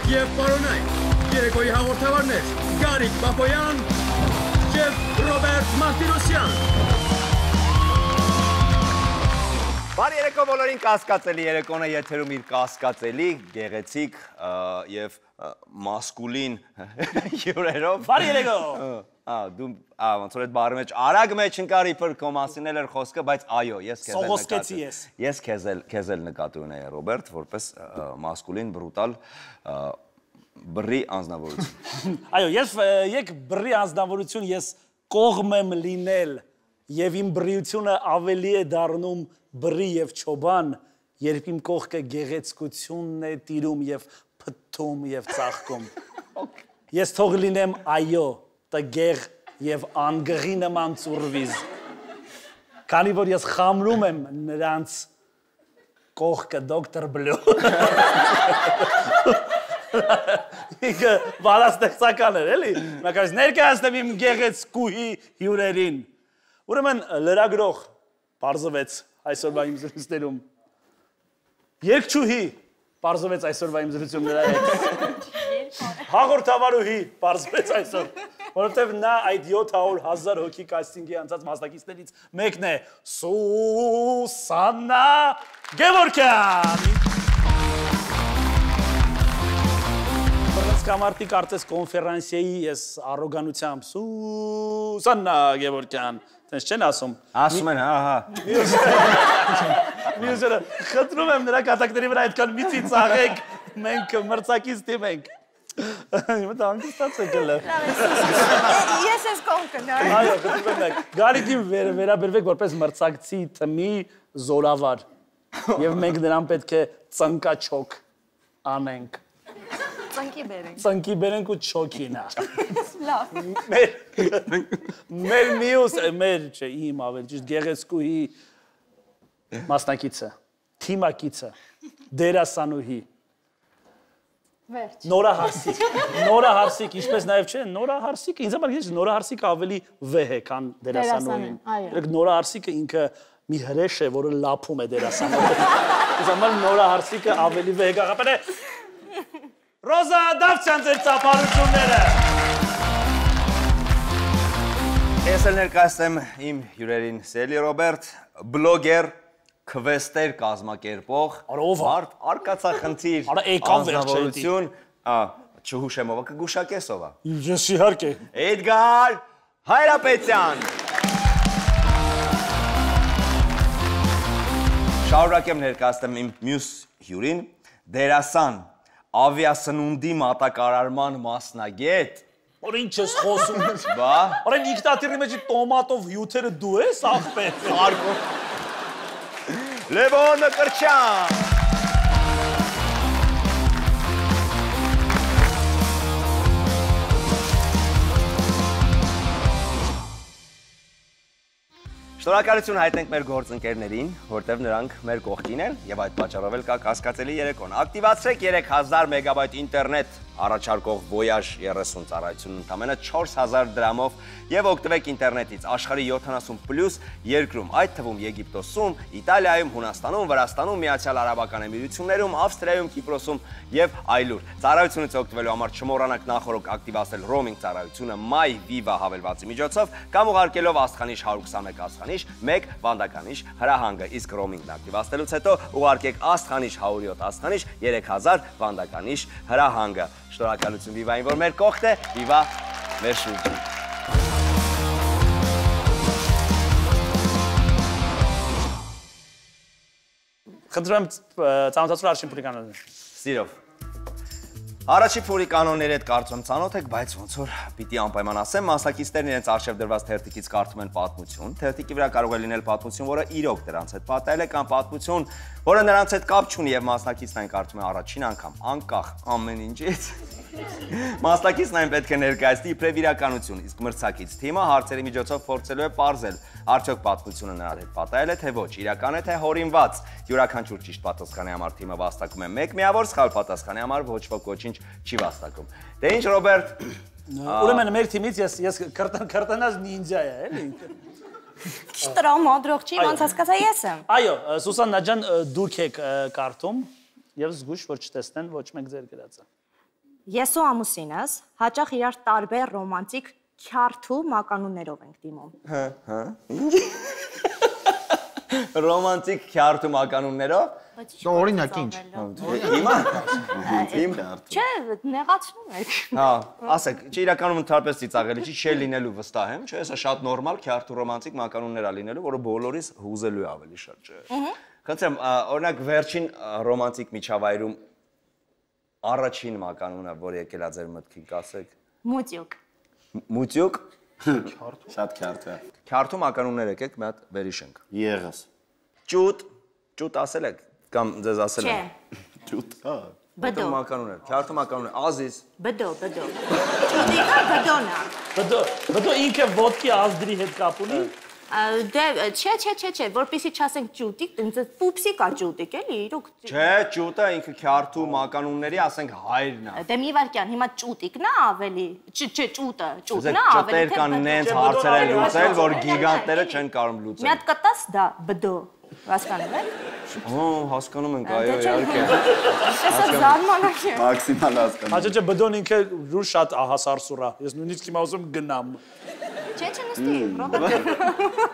Եվ պարոնայք, երեկոյի հաղորդավարներ Գարիկ Բաբոյան և Ռոբերտ Մարտիրոսյան։ Բարի երեկո բոլորին, կասկածելի երեկոն է եթերում իր կասկածելի, գեղեցիկ և մասկուլին հյուրերով։ Բարի երեկո։ Դու ոնց որ այդ բառի մեջ արագ մեջ ընկար իբր քո մասին էր խոսքը, բայց այո, ես քեզ էլ նկատի ունեի Ռոբերտ, որպես մասկուլին բրուտալ բռի անձնավորություն։ Այո, ես բռի անձնավորություն ես կողմ եմ լինել եւ իմ բռիությունը ավելի է դառնում բռի եւ չոբան, երբ իմ կողքը գեղեցկությունն է տիրում եւ փթթում եւ ծաղկում։ Ես թող լինեմ այո, տգեղ եւ անգղի նման ծուրվիզ։ Քանի որ ես խամրում եմ նրանց կողքը դոկտոր Բլու։ Ինքը բալաստեղծական էր, էլի։ Մակարես ներկայացնեմ իմ գեղեցկուհի հյուրերին։ Ուրեմն լրագրող բարձվեց այսօրվա իմ զրույցներում։ Երկչուհի բարձվեց այսօրվա իմ զրույցում նրա հետ։ Հաղորդավարուհի բարձվեց այսօր, որովհետև նա այդ 700,000 հոգի կաստինգի անցած մասնակիցներից մեկն է Սուսաննա Գևորգյան։ Բռնցքամարտի կարծես կոնֆերանսիայի ես առոգանությամբ Սուսաննա Գևորգյան, տենց չեն ասում։ Ասում են, հա։ Մյուսերը խնդրում եմ նրա կատակների վրա այդքան միցի ծաղեք, մենք մրցակից թիմ ենք։ Մտա անգստացեք էլ։ Ես ես կողմ կնայ։ Այո, խնդրում եմ։ Գարիկին վերաբերվեք որպես մրցակցի թմի զորավար։ Եվ մենք նրան պետք է ծնկաչոք անենք։ Ծնկի բերենք ու չոքինա։ Լավ։ Մեր մյուս, մեր չէ, իմ ավել ճիշտ գեղեցկուհի մասնակիցը, թիմակիցը, դերասանուհի։ Նորա Հարսիկ, ինչպես նաև չէ, Նորա Հարսիկը, ինձ համար գիտես, Նորա Հարսիկը ավելի վեհ է, քան դերասանուհին։ Նորա Հարսիկը ինքը մի հրեշ է, որը լափում է դերասանուհին։ Ինձ համար Նորա Հարսիկը ավելի վեհ է, գաղապեն է։ Ռոզա Դավթյան ձեր ծափարությունները։ Ես էլ ներկայացնեմ իմ հյուրերին Սելի Ռոբերտ, բլոգեր, քվեստեր կազմակերպող, արկածախնդիր, անձնավորություն, չհուշեմ ով, կգուշակես ով է։ Ես իհարկե։ Էդգար Հայրապետյան։ Շարունակեմ ներկայացնեմ իմ մյուս հյուրին, դերասան, ավիասնունդի մատակարարման մասնագետ։ Որ ինչ ես խոսում։ Բա։ Օրեն ինքնաթիռի մեջ տոմատով հյութերը դու ես աղբետ։ Լևոն Մկրտչյան։ Շնորհակալություն հայտնենք մեր գործընկերներին, որտեղ նրանք մեր կողքին են եւ այդ պատճառով էլ կա կասկածելի երեկոն։ Ակտիվացրեք 3000 մեգաբայթ ինտերնետ առաջարկող Voyage 30 ծառայությունն ընդամենը 4000 դրամով եւ օգտվեք ինտերնետից աշխարհի 70+ երկրում, այդ թվում Եգիպտոսում, Իտալիայում, Հունաստանում, Վրաստանում, Միացյալ Արաբական Էմիրություններում, Ավստրիայում, Կիպրոսում եւ այլուր։ Ծառայությունից օգտվելու համար չմոռանաք նախորդ ակտիվացնել roaming ծառայությունը My Viva հավելվածի միջոցով կամ ուղարկելով աստղանիշ 121 աստղանիշ 1 վանդականիշ հրահանգը, իսկ roaming-ն ակտիվացնելուց հետո ուղարկեք աստղանիշ 107 աստղանիշ 3000 վանդականիշ հրահանգը։ Շնորհակալություն Viva-ին, որ մեր կողքն է, Viva մեր շուրջը։ Խնդրում եմ ծանոթացրու առաջին փուլի կանոնները։ Սիրով։ Առաջի փուլի կանոնների հետ կարծում ծանոթ եք, բայց ոնց որ պիտի անպայման ասեմ, մասնակիցներն իրենց արժև դրված թերթիկից կարդում են պատմություն, թերթիկի վրա կարող է լինել պատմություն, որը իրոք դրանց հետ պատահել է, կամ պատմություն, որը նրանց հետ կապ չունի եւ մասնակիցն այն կարդում է առաջին անգամ, անկախ ամեն ինչից։ Մասնակիցն այն պետք է ներկայացնի իբրև իրականություն, իսկ մրցակից թիմը հարցերի միջոցով փորձելու է պարզել, արդյոք պատմությունը նրա հետ պատահել է, թե ոչ, իրական է, թե հորինված։ Յուրաքանչյուր ճիշտ պատասխանի համար թիմը վաստակում է 1 միավոր, սխալ պատասխանի համար ոչ ոք ոչինչ չի վաստակում։ Դե ինչ Ռոբերտ։ Ուրեմն մեր թիմից ես կրտնած նինջա է, էլի։ Տրամադրող չի, ոնց հասկացա ես եմ։ Այո, Սուսաննա ջան, դուք եք կարդում եւ զգույշ որ չտեսնեն ոչ մեկ ձեր գրածը։ Ես ու ամուսինս հաճախ իրար տարբեր ռոմանտիկ քյարթու մականուններով ենք դիմում։ Ռոմանտիկ քյարթու մականուններով։ Օրինակ ինչ։ Հիմա։ Չէ, նեղացնում եք։ Հա, ասեք, չի իրականում ընդհանրապես ծիծաղելի, չի լինելու վստահ եմ, չէ՞, սա շատ նորմալ քյարթու ռոմանտիկ մականուններ է լինելու, որը բոլորիս հուզելու է ավելի շատ, չէ։ Խնդրեմ, օրինակ վերջին ռոմանտիկ միջավայրում առաջին մականունը, որ եկել է ձեր մտքին, կասեք։ Մուտյուկ։ Մուտյուկ։ Շատ քյարթ է։ Քյարթու մականուններ եկեք, մի հատ վերիշենք։ Եղես։ Ճուտ, ճուտ ասել եք կամ ձեզ ասել Չէ։ եմ։ Ջուտ, հա։ Բդո։ Մականուններ, քյարթու մականուններ, ազիզ։ Բդո։ Ճուտիկը բդոնա։ Բդո ինքը ոտքի ազդրի հետ կապ ունի։ Դե չէ, որպեսի չասենք ճուտիկ, ինձ պուպսի կա ճուտիկ, էլի, իրոք։ Չէ, ճուտը ինքը քյարթու մականունների, ասենք հայրն է։ Դե մի վարքյան, հիմա ճուտիկն է ավելի, չէ, ճուտը է ավելի, Ճտեր կան նենց հարցեր են լուծել, որ գիգանտները չեն կարող Մի լուծել։ հատ կտաս դա, բդո, հասկանում եք։ Հասկանում ենք, այո, իհարկե։ Սա զարմանալի է։ Մաքսիմալ հասկանում։ Հաճա բդոն ինքը ռուր շատ ահասարսուր է։ Ես նույնիսկ հիմա ուզում գնամ։ Չէ, նստի, Ռոբերտ։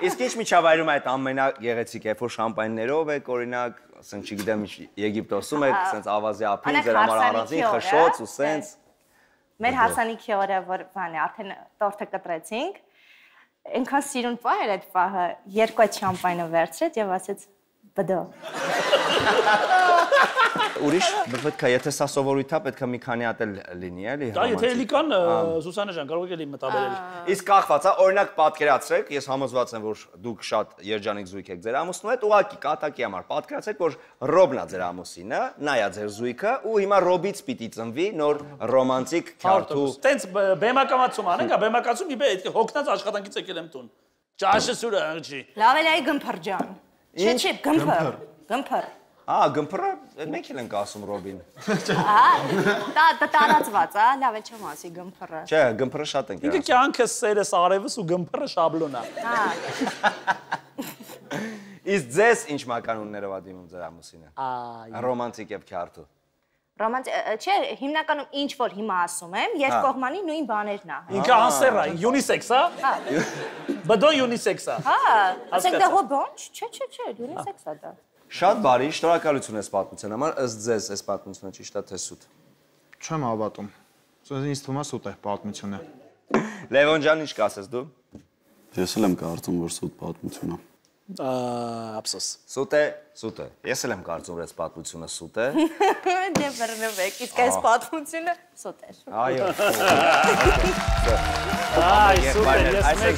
Իսկ ինչ միջավայրում այդ ամենագեղեցիկ է, որ շամպայններով եք, օրինակ, ասենք, չգիտեմ, Եգիպտոսում եք, ասենց ավազի ափին, ձեր համար առանձին խշոց ու սենց։ Մեր հարսանիքի օրը, որ բան է, արդեն տորթը կտրեցինք, այնքան սիրուն պահ էր այդ պահը, երկու այդ շամպայնը վերցրեց եւ ասեց բդո։ Ուրիշ պետք է, եթե սա սովորույթ է, պետք է մի քանի հատ էլ լինի, էլի։ Դա եթե էլի կան, Սուսանե ջան, կարող եք էլի մտաբերել։ Իսկ կախված է, օրինակ պատկերացրեք, ես համոզված եմ, որ դուք շատ երջանիկ զույգ եք ձեր ամուսնու հետ, ուղղակի կատակի համար պատկերացրեք, որ Ռոբն է ձեր ամուսինը, նա է ձեր զույգը, ու հիմա Ռոբից պիտի ծնվի նոր ռոմանտիկ քյարթու։ Տենց բեմակամացում անենք, բեմակացում իբե այդ հոգնած աշխատանքից եկել եմ տուն։ Ճաշը սուրը աղջի։ Լավ էլի գմփր ջան։ Չէ, գմփր։ Գմփրը մենք էլ ենք ասում Ռոբին։ Դա տարածված է, լավ է չեմ ասի գմփրը։ Չէ, գմփրը շատ ենք Ինքը կյանքը սերս արևս ու գմփրը շաբլոնա։ Իսկ ձեզ ինչ մականուններով ա դիմում ձեր ամուսինը։ Ռոմանտիկ եւ քյարթու։ Չէ, հիմնականում ինչ որ հիմա ասում եմ, երկկողմանի նույն բաներն է։ Ինքը անսեր է, յունիսեքս է։ Բդոն յունիսեքս է։ Հա, ասենք դա հոբոնչ, չէ, յունիսեքս է դա։ Շատ բարի, շնորհակալություն այս պատմության համար, ըստ ձեզ այս պատմությունը ճիշտ է թե սուտ։ Չեմ հավատում։ Ինձ թվում է սուտ է պատմությունը։ Լևոն ջան, ինչ կասես դու։ Ես էլ եմ կարծում, որ սուտ պատմություն է։ Ափսոս։ Սուտ է։ Ես էլ եմ կարծում, որ այս պատմությունը սուտ է։ Դե բռնվեք, իսկ այս պատմությունը սուտ է։ Այո։ Այ սուպեր, ես մեկ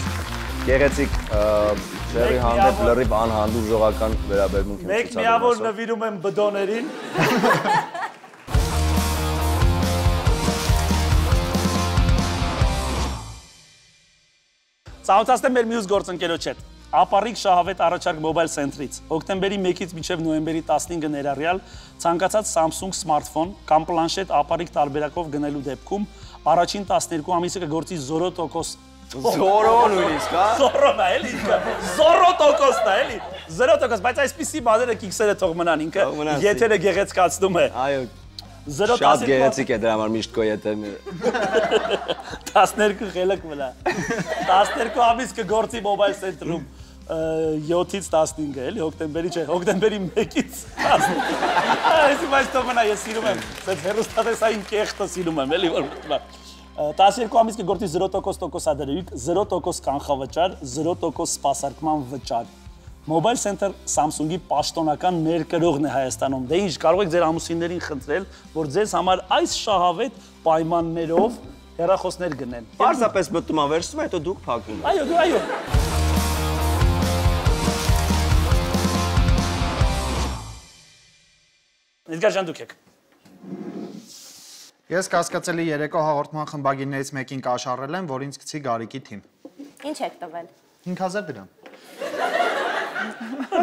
Գեղեցիկ Ջերի հանդեպ լրիվ անհանդուրժողական վերաբերմունք եմ մեկ միավոր նվիրում եմ բդոներին։ Ծանոթացնեմ մեր մյուս գործընկերոջ հետ։ Ապառիկ շահավետ առաջարկ մոբայլ սենտրից հոկտեմբերի 1-ից մինչև նոյեմբերի 15-ը ներառյալ ցանկացած Samsung սմարթֆոն կամ պլանշետ ապառիկ տարբերակով գնելու դեպքում առաջին 12 ամիսը կգործի 0% Զորո նույնիսկ, հա։ Զորոն է, էլի ինքը, 0%-ն է, էլի, 0%, բայց այսպիսի բաները քիքսերը թող մնան, ինքը եթերը գեղեցկացնում է։ Այո, շատ գեղեցիկ է դրա համար միշտ կո եթերը։ 12 խելք մնա, 12 ամիս կգործի մոբայլ սենտրում, 7-ից 15-ը, էլի, հոկտեմբերի չէ, հոկտեմբերի 1-ից 15։ Այսի բայց թող մնա, ես սիրում եմ, սենց հեռուստատեսային կեղտը սիրում եմ, էլի, որ մնա։ 12 ամիս կգործի 0% տոկոսադրույք, 0% կանխավճար, 0% սպասարկման վճար։ Mobile Center Samsung-ի պաշտոնական ներկրողն է Հայաստանում։ Դե ինչ, կարող եք ձեր ամուսիններին խնդրել, որ ձեզ համար այս շահավետ պայմաններով հեռախոսներ գնեն։ Պարզապես մտնում ա վերցնում, հետո դուք փակում եք։ Այո, այո։ Էդգար ջան, դուք եք։ Ես կասկածելի երեկո հաղորդման խմբագիրներից մեկին կաշառել եմ, որ ինձ գցի Գարիկի թիմ։ Ինչ եք տվել։ 5000 դրամ։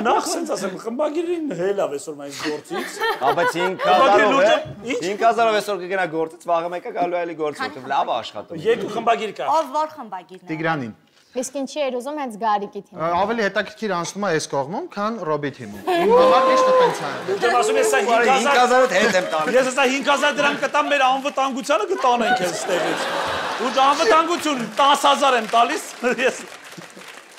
Նախ սենց ասեմ, խմբագիրին հելավ այսօր մայիս գործից։ Բայց 5000-ով է, 5000-ով այսօր կգնա գործից, վաղը մեկը գալու է էլի գործից, լավ է աշխատում։ Երկու խմբագիր կա։ Ով որ խմբագիրն է։ Տիգրանին։ Իսկ ինչի էր ուզում հենց Գարիկի թիմը։ Ավելի հետաքրքիր անցնում է այս կողմում, քան Ռոբի թիմում։ Իմ համար միշտ տենց է։ Դու ասում ես սա 5000-ը հետ եմ տալու։ Ես ասա 5000 դրամ կտամ մեր անվտանգությանը կտանենք ես ստեղից։ Ու անվտանգություն 10000 եմ տալիս։ Ես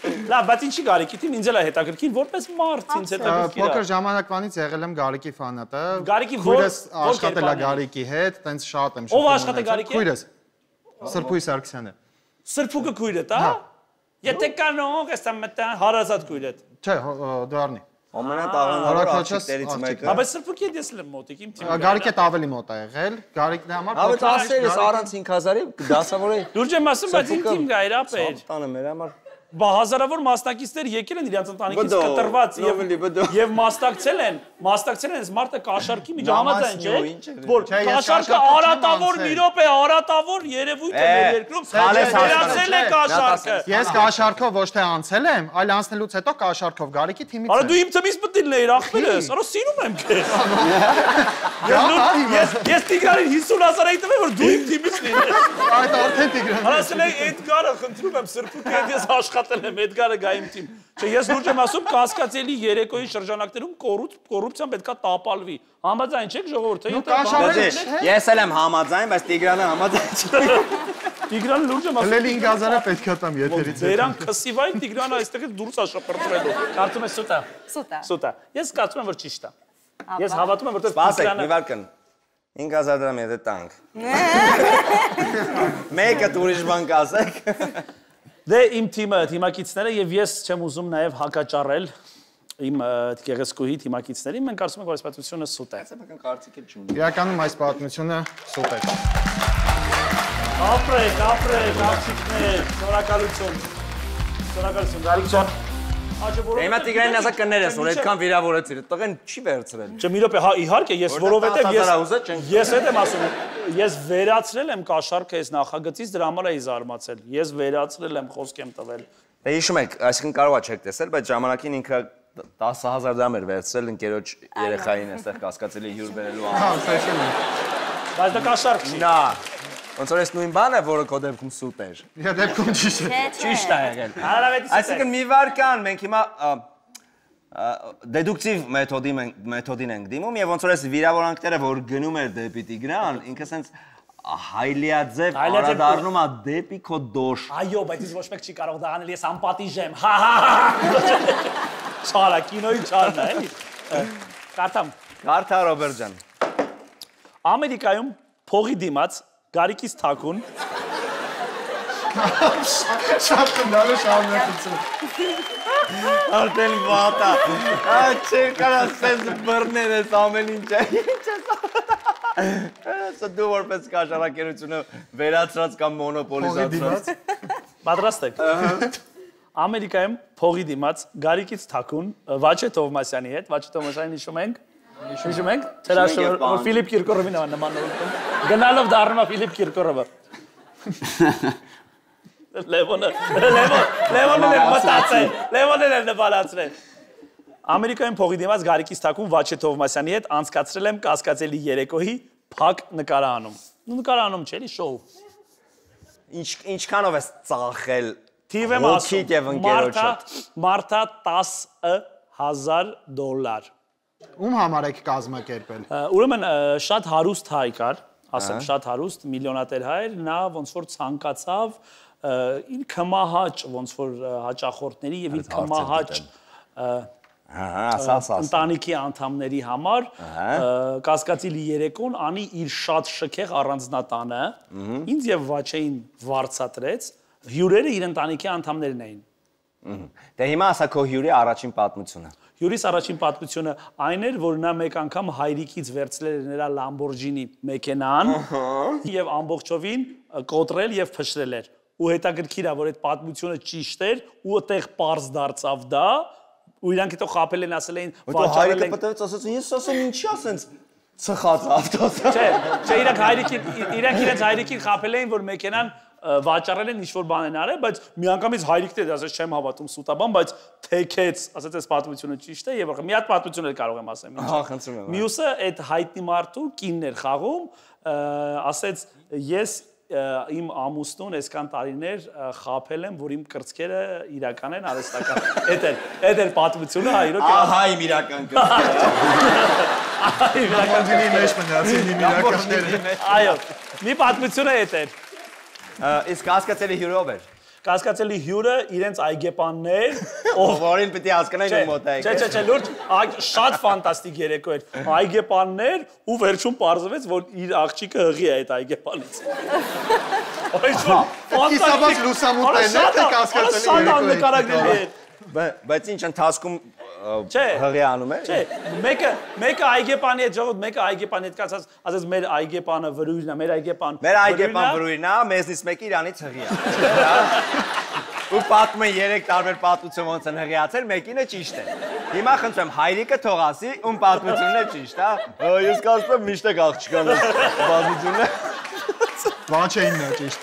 լավ, բայց ինչի Գարիկի թիմ ինձ էլ է հետաքրքիր որպես մարդ ինձ հետաքրքիր է։ Փոքր ժամանակվանից եղել եմ Գարիկի ֆանատը։ Գարիկի քույրս աշխատել է Գարիկի հետ, տենց շատ եմ Ով աշխատե Գարիկի հետ։ Քույրս Սրփույս Սարգսյանը։ Սրփուկը քույրդ, հա։ Եթե կանոն ես մտան հարազատ քույրդ։ Չէ, դառնի։ Ամենատաղանդավոր աղջիկներից մեկը։ Բայց Սրփուկի հետ ես եմ մոտիկ իմ թիմը։ Գարիկի հետ ավելի մոտ է եղել, Գարիկն համար Հավդ ասերս առանց 5000-ի դասավորի։ Լուրջ եմ ասում, բայց իմ թիմ գա իրապեր։ Տանը մեր համար։ Բա հազարավոր մասնակիցներ եկել են իրենց ընտանիքից կտրված եւ մասնակցել են այս մարտը կաշառքի միջ համաձայն չէ որ կաշառքը արատավոր մի րոպե արատավոր երևույթ է մեր երկրում վերացել է կաշառքը ես կաշառքով ոչ թե անցել եմ այլ անցնելուց հետո կաշառքով Գարիկի թիմից Արա դու իմ թիմից մտնել ես ախպերս արա սիրում եմ քեզ ես Տիգրանին 50000 էի տվել որ դու իմ թիմից լինես այդ արդեն Տիգրան արա սնեյ Էդգարը խնդրում եմ սրբուկ հետ ես աշխատել եմ Էդգարը գա իմ թիմ չէ ես լուրջ եմ ասում կասկածելի երեկոյի շրջանակներում կոռուպցիան պետքա տապալվի համաձայն չեք ժողովուրդը Ես էլ եմ համաձայն բայց Տիգրանը համաձայն չէ Տիգրանը լուրջ եմ ասում Լել 5000-ը պետքա տամ եթերից Դերան քսիվային Տիգրանը այստեղից դուրս է շպրտվելու կարծում ես սուտ է ես կարծում եմ որ ճիշտ է ես հավատում եմ որտեղ Սպասեք մի վարքան 5000 դրամ եթե տանք Մեկը ուրիշ բան կասեք Դե իմ թիմը, թիմակիցները եւ ես չեմ ուզում նաեւ հակաճառել իմ գեղեցկուհի թիմակիցներին, մենք կարծում ենք, որ այս պատմությունը սուտ է։ Սեփական կարծիք էլ չունի։ Իրականում այս պատմությունը սուտ է։ Ապրեք, աղջիկներ, շնորհակալություն։ Շնորհակալություն, Գարիկ ջան։ Հիմա Տիգրանին ասա կներես, որ այդքան վիրավորեցիր, տղեն չի վերցրել։ Չէ, մի րոպե, հա իհարկե, ես որովհետեւ ես հետ եմ ասում, ես վերացրել եմ կաշառքը այս նախագծից, դրա համար էի զարմացել։ Ես վերացրել եմ, խոսք եմ տվել։ Դե հիշում եք, այսինքն կարողա չեք տեսել, բայց ժամանակին ինքը 10000 դրամ էր վերցրել ընկերոջ երեխային այստեղ կասկածելի հյուր բերելու Հա, սեշել եմ։ Բայց դա կաշառք չի։ Նա Ոնց որ այս նույն բանը, որը քո դեպքում սուտ էր։ Իհա դեպքում ճիշտ է։ Ճիշտ է եղել։ Հարավետից։ Այսինքն մի վարքան մենք հիմա դեդուկտիվ մեթոդին ենք դիմում եւ ոնց որ այս վիրավորանքները որ գնում էր դեպի Տիգրան, ինքը սենց հայլիաձև արադառնում է դեպի քո դոշ։ Այո, բայց ես ոչ մեկ չի կարող դա անել, ես անպատիժ եմ։ Հա։ Չարա կինոյի չարն է, էլի։ Կարթա Ռոբերտ ջան։ Ամերիկայում փողի դիմաց Գարիկից թակուն Շատ կնդալու շարունակություն Արդեն վատա Չէր կարաս սենց բռներ ես ամեն ինչ Սա դու որպես կաշառակերությունը վերացրած կամ մոնոպոլիզացրած Պատրաստ եք Ամերիկայում փողի դիմաց Գարիկից թակուն Վաչե Թովմասյանի հետ Վաչե Թովմասյանին հիշում ենք Հիշում եք Թերաշոր Ֆիլիպ Կիրկորովին նման գնալով դառնում է Ֆիլիպ Կիրկորովը Լևոնը մտածել նվալացրել Ամերիկայում փողի դիմաց Գարիկից թակուն Վաչե Թովմասյանի հետ անցկացրել եմ կասկածելի երեկոյի փակ նկարահանում նկարահանում չէ՞ շոու Ինչքանով ես ծախել Թիվ եմ ասում Մարտա $10,000 Ում համար եք կազմակերպել Ուրեմն շատ հարուստ հայ կար ասեմ շատ հարուստ միլիոնատեր հայ էր նա ոնց որ ցանկացավ իր կմահաճ ոնց որ հաճախորդների եւ իր կմահաճ ընտանիքի անդամների համար կասկածելի երեկոն անի իր շատ շքեղ առանձնատանը ինձ եւ Վաչեին վարձատրեց հյուրերը իր ընտանիքի անդամներն էին Դե հիմա ասա քո հյուրի առաջին պատմությունը Հյուրիս առաջին պատմությունը այն էր, որ նա մեկ անգամ հայրիկից վերցրել էր նրա Lamborghini մեքենան եւ ամբողջովին կոտրել եւ փշրել էր։ Ու հետաքրքիր է, որ այդ պատմությունը ճիշտ էր ու այդտեղ པարզ դարձավ դա, ու իրանք հետո խապել են ասել էին վաճառել են։ Հայրիկը պատմեց ասացին, ես ասում ինչի ասենց ծխած ավտոս։ Չէ, իրանք իրենց հայրիկին խապել էին, որ մեքենան վաճառել են ինչ-որ բան են արել, բայց միանգամից հայրիկն է ասես չեմ հավատում սուտաբան, բայց թեքեց, ասած այս պատմությունը ճիշտ է եւ մի հատ պատմություն էլ կարող եմ ասեմ։ Ահա, խնդրում եմ։ Մյուսը այդ հայտնի մարդու կինն էր խաղում, ասեց ես իմ ամուսնուն այսքան տարիներ խաբել եմ, որ իմ կրծքերը իրական են արհեստական։ Էդ էր պատմությունը, իրոք։ Ահա իմ իրական Ալբինի մեջ մնացին իմ իրականները։ Այո, մի պատմությունը էդ էր։ Իսկ կասկածելի հյուրով էր։ Կասկածելի հյուրը իրենց այգեպաններ, Որին պիտի հասկանային ու մոտ այգ։ Չէ, լուրջ, շատ ֆանտաստիկ երեկո էր։ Այգեպաններ ու վերջում պարզվեց, որ իր աղջիկը հղի է այդ այգեպանից։ Կիսաբաց լուսամուտներն է, թե կասկածելի Շատ երեկո աննկարագրելի էր։ Բայց ինչ ընթացքում Չէ, հղի անում է։ Չէ, մեկը այգեպանի հետ ժողովուրդ, մեկը այգեպանի հետ կացած, ասես մեր այգեպանը վրույրն է, մեր այգեպան։ Մեր այգեպան վրույրն է, մեզնից մեկը իրանից հղի է։ Ու պատմում են 3 տարբեր պատմություն ոնց են հղիացել, մեկինը ճիշտ է։ Հիմա խնդրեմ, հայրիկը թող ասի, ում պատմությունն է ճիշտ, հա։ Ես կարծում եմ միշտ է աղջկան պատմությունը։ Վաչեինն է ճիշտ։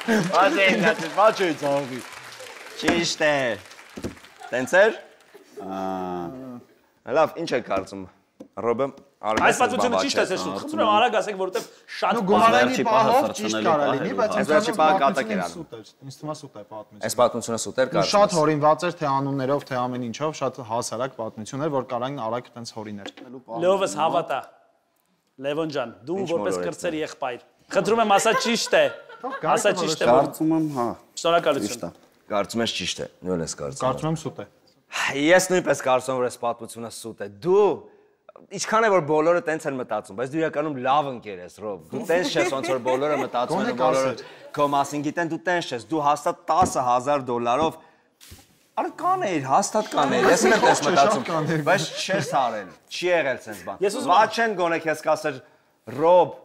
Վաչեի ծաղի։ Ճիշտ է։ Տենց էր։ Լավ, ինչ եք կարծում։ Ռոբը, Այս պատմությունը ճիշտ է, ես խնդրում եմ արագ ասեք, որովհետև շատ Գումարանի պահով ճիշտ կարա լինի, բայց Այս վերջի պահը կատակ էր ինձ թվում է սուտ է պատմությունը։ Այս պատմությունը սուտ էր կարծում։ Շատ հորինված էր թե անուններով, թե ամեն ինչով, շատ հասարակ պատմություն էր, որ կարային արագ տենց հորիներ։ Լովս հավատա։ Լևոն ջան, դու որպես կրծեր եղբայր։ Խնդրում եմ ասա ճիշտ է։ Ասա ճիշտ է։ Կարծում եմ, հա։ Շնորհակալություն։ Կարծում ես ճիշտ է։ Նույն ես կարծում։ Կարծում եմ սուտ է։ Ես նույնպես կարծում եմ, որ այս պատմությունը սուտ է։ Դու ինչքան է որ բոլորը տենց են մտածում, բայց դու իրականում լավ ընկեր ես, Ռոբ։ Դու տենց չես, ոնց որ բոլորը մտածում են, բոլորը քո մասին գիտեն, դու տենց չես։ Դու հաստատ $10,000 Արա կանեիր, հաստատ կանեիր։ Ես եմ տես մտածում, բայց չես արել։ Չի եղել sense բան։ Վաչեն գոնե քեզ կասեր Ռոբ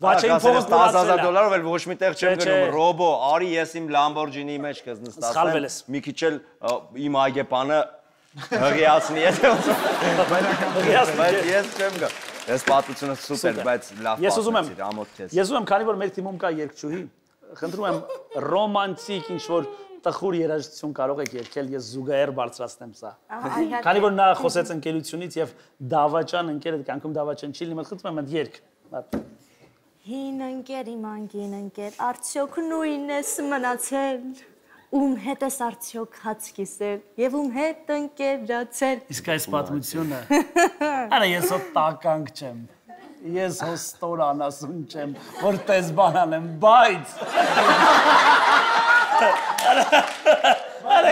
Վաչեն փողը $10,000 էլ ոչ միտեղ չեմ գնում, Ռոբո, արի ես իմ Lamborghini-ի մեջ քեզ նստացնեմ։ Մի քիչ էլ իմ այգեպանը հղիացնի ես։ Բայց ես չեմ գա։ Ես պատմությունը սուպեր, բայց լավ պատմեցիր, ամոթ քեզ։ Ես ուզում եմ, քանի որ մեր թիմում կա երգչուհի, խնդրում եմ ռոմանտիկ ինչ-որ տխուր երաժշտություն կարող եք երգել, ես զուգահեռ բարձրացնեմ սա։ Քանի որ նա խոսեց ընկերությունից եւ դավաճան ընկերը կյանքում դավաճան չի լինի, խնդրում եմ այդ երգ։ Հին ընկեր իմ անգին ընկեր, արդյոք նույնն ես մնացել, ում հետ ես արդյոք հաց կիսել եւ ում հետ ընկերացել։ Իսկ այս պատմությունը, արա ես հո տականք չեմ, ես հո ստոր անասուն չեմ, որ տես բան անեմ, բայց Արա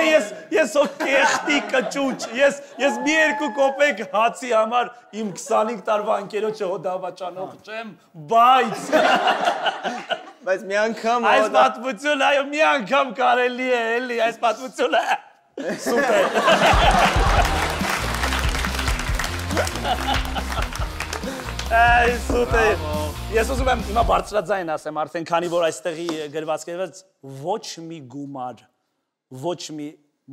ես հո կեղտի կճուճ, ես մի երկու կոպեկ հացի համար իմ 25 տարվա ընկերոջը հո դավաճանող չեմ, Բայց մի անգամ այս պատմությունը, այո, մի անգամ կարելի է, էլի, այս պատմությունը սուպեր։ Այ սուպեր։ Ես ուզում եմ հիմա բարձրաձայն ասեմ, արդեն քանի որ այստեղի գրված ոչ մի գումար, ոչ մի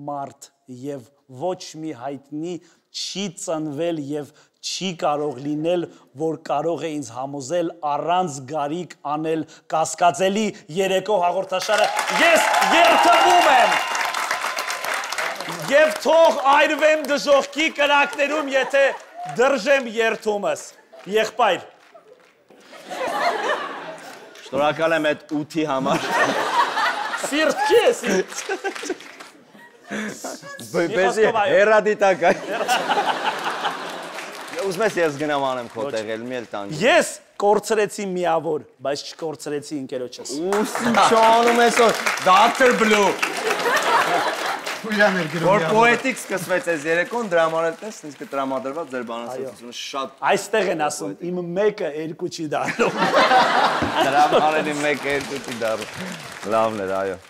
մարդ եւ ոչ մի հայտնի չի ծնվել եւ չի կարող լինել, որ կարող է ինձ համոզել առանց գարիկ անել կասկածելի երեկո հաղորդաշարը։ Ես երթվում եմ։ Եվ թող այրվեմ դժոխքի կրակներում, եթե դրժեմ երթումս։ Եղբայր։ Շնորհակալ եմ այդ 8-ի համար։ Սիրտ չի է սիրտ։ Բեզի հերադիտակ այ։ Ուզում ես ես գնամ անեմ քո տեղել, մի էլ տանջի։ Ես կորցրեցի միավոր, բայց չկորցրեցի ընկերոջս։ Ինչ անում ես որ Dr. Blue։ Ուրաներ գրում։ Որ պոետիկ սկսվեց այս երեկոն, դրա համար էլ տես, ինձ կտրամադրված ձեր բանասացությունը շատ։ Այստեղ են ասում, իմ մեկը երկու չի դառնում։ Դրա համար էլ իմ մեկը երկու չի դառնում։ Լավն էր, այո։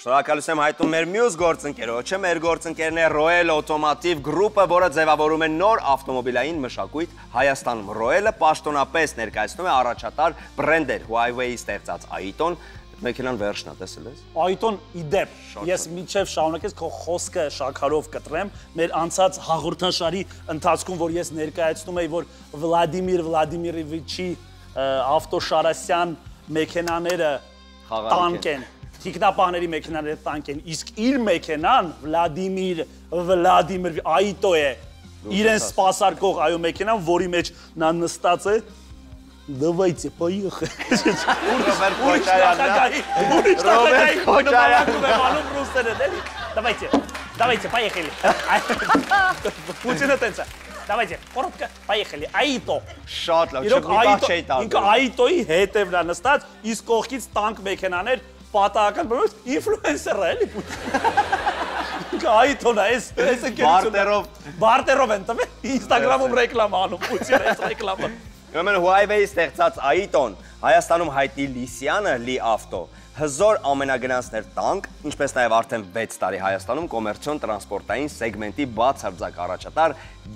Շնորհակալություն եմ հայտնում մեր մյուս գործընկերոջը, մեր գործընկերն է Royal Automotive Group-ը, որը ձևավորում է նոր ավտոմոբիլային մշակույթ Հայաստանում։ Royal-ը պաշտոնապես ներկայացնում է առաջատար բրենդեր Huawei-ի ստեղծած Aiton, մեքենան վերջն է, տեսել ես։ Aiton իդեպ, ես միջև շարունակես քո խոսքը շաքարով կտրեմ, մեր անցած հաղորդաշարի ընթացքում, որ ես ներկայացնում էի, որ Վլադիմիր Վլադիմիրովիչի ավտոշարասյան մեքենաները տանկ են։ Թիկնապահների մեքենաները տանկ են, իսկ իր մեքենան Վլադիմիր Այտո է, իրեն սպասարկող այո մեքենան, որի մեջ նա նստած է, Давайте, поехали. Ռոբերտ Քոչարյանն Давайте, поехали. Путինը տենց է։ Давайте, коротко, поехали. Аито։ շատ լավ, Իրոք մի բան չէի տալու։ ինքը Այտոյի հետևն է նստած, իսկ կողքից տանկ մեքենաներ, պատահական բնույթ ինֆլուենսեր է, էլի Պուտին։ Ինքը Այտոն է, այս բարտերով են տվել, Instagram-ում ռեկլամ անում, Պուտինը այս ռեկլամը։ Ուրեմն Huawei-ի ստեղծած Այտոն, Հայաստանում հայտնի Լիսյանը, Լի ավտո, հզոր ամենագնացներ տանկ, ինչպես նաև արդեն 6 տարի Հայաստանում կոմերցիոն տրանսպորտային սեգմենտի բացարձակ առաջատար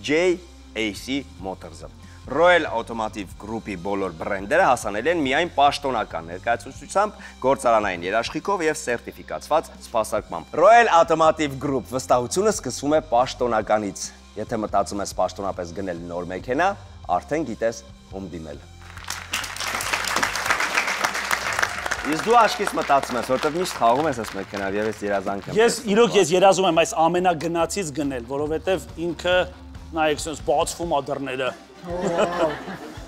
JAC Motors-ը։ Royal Automotive Group-ի բոլոր բրենդերը հասանելի են միայն պաշտոնական ներկայացուցությամբ, գործարանային երաշխիքով եւ սերտիֆիկացված սպասարկմամբ։ Royal Automotive Group վստահությունը սկսվում է պաշտոնականից։ Եթե մտածում ես պաշտոնապես գնել նոր մեքենա, արդեն գիտես ում դիմել։ Ես դու աշկից մտածում ես, որտեվ միշտ խաղում ես այս մեքենան եւ ես երազանք եմ։ Ես իրոք երազում եմ այս ամենագնացից գնել, որովհետեւ ինքը նայեք sense բացվում է դռները։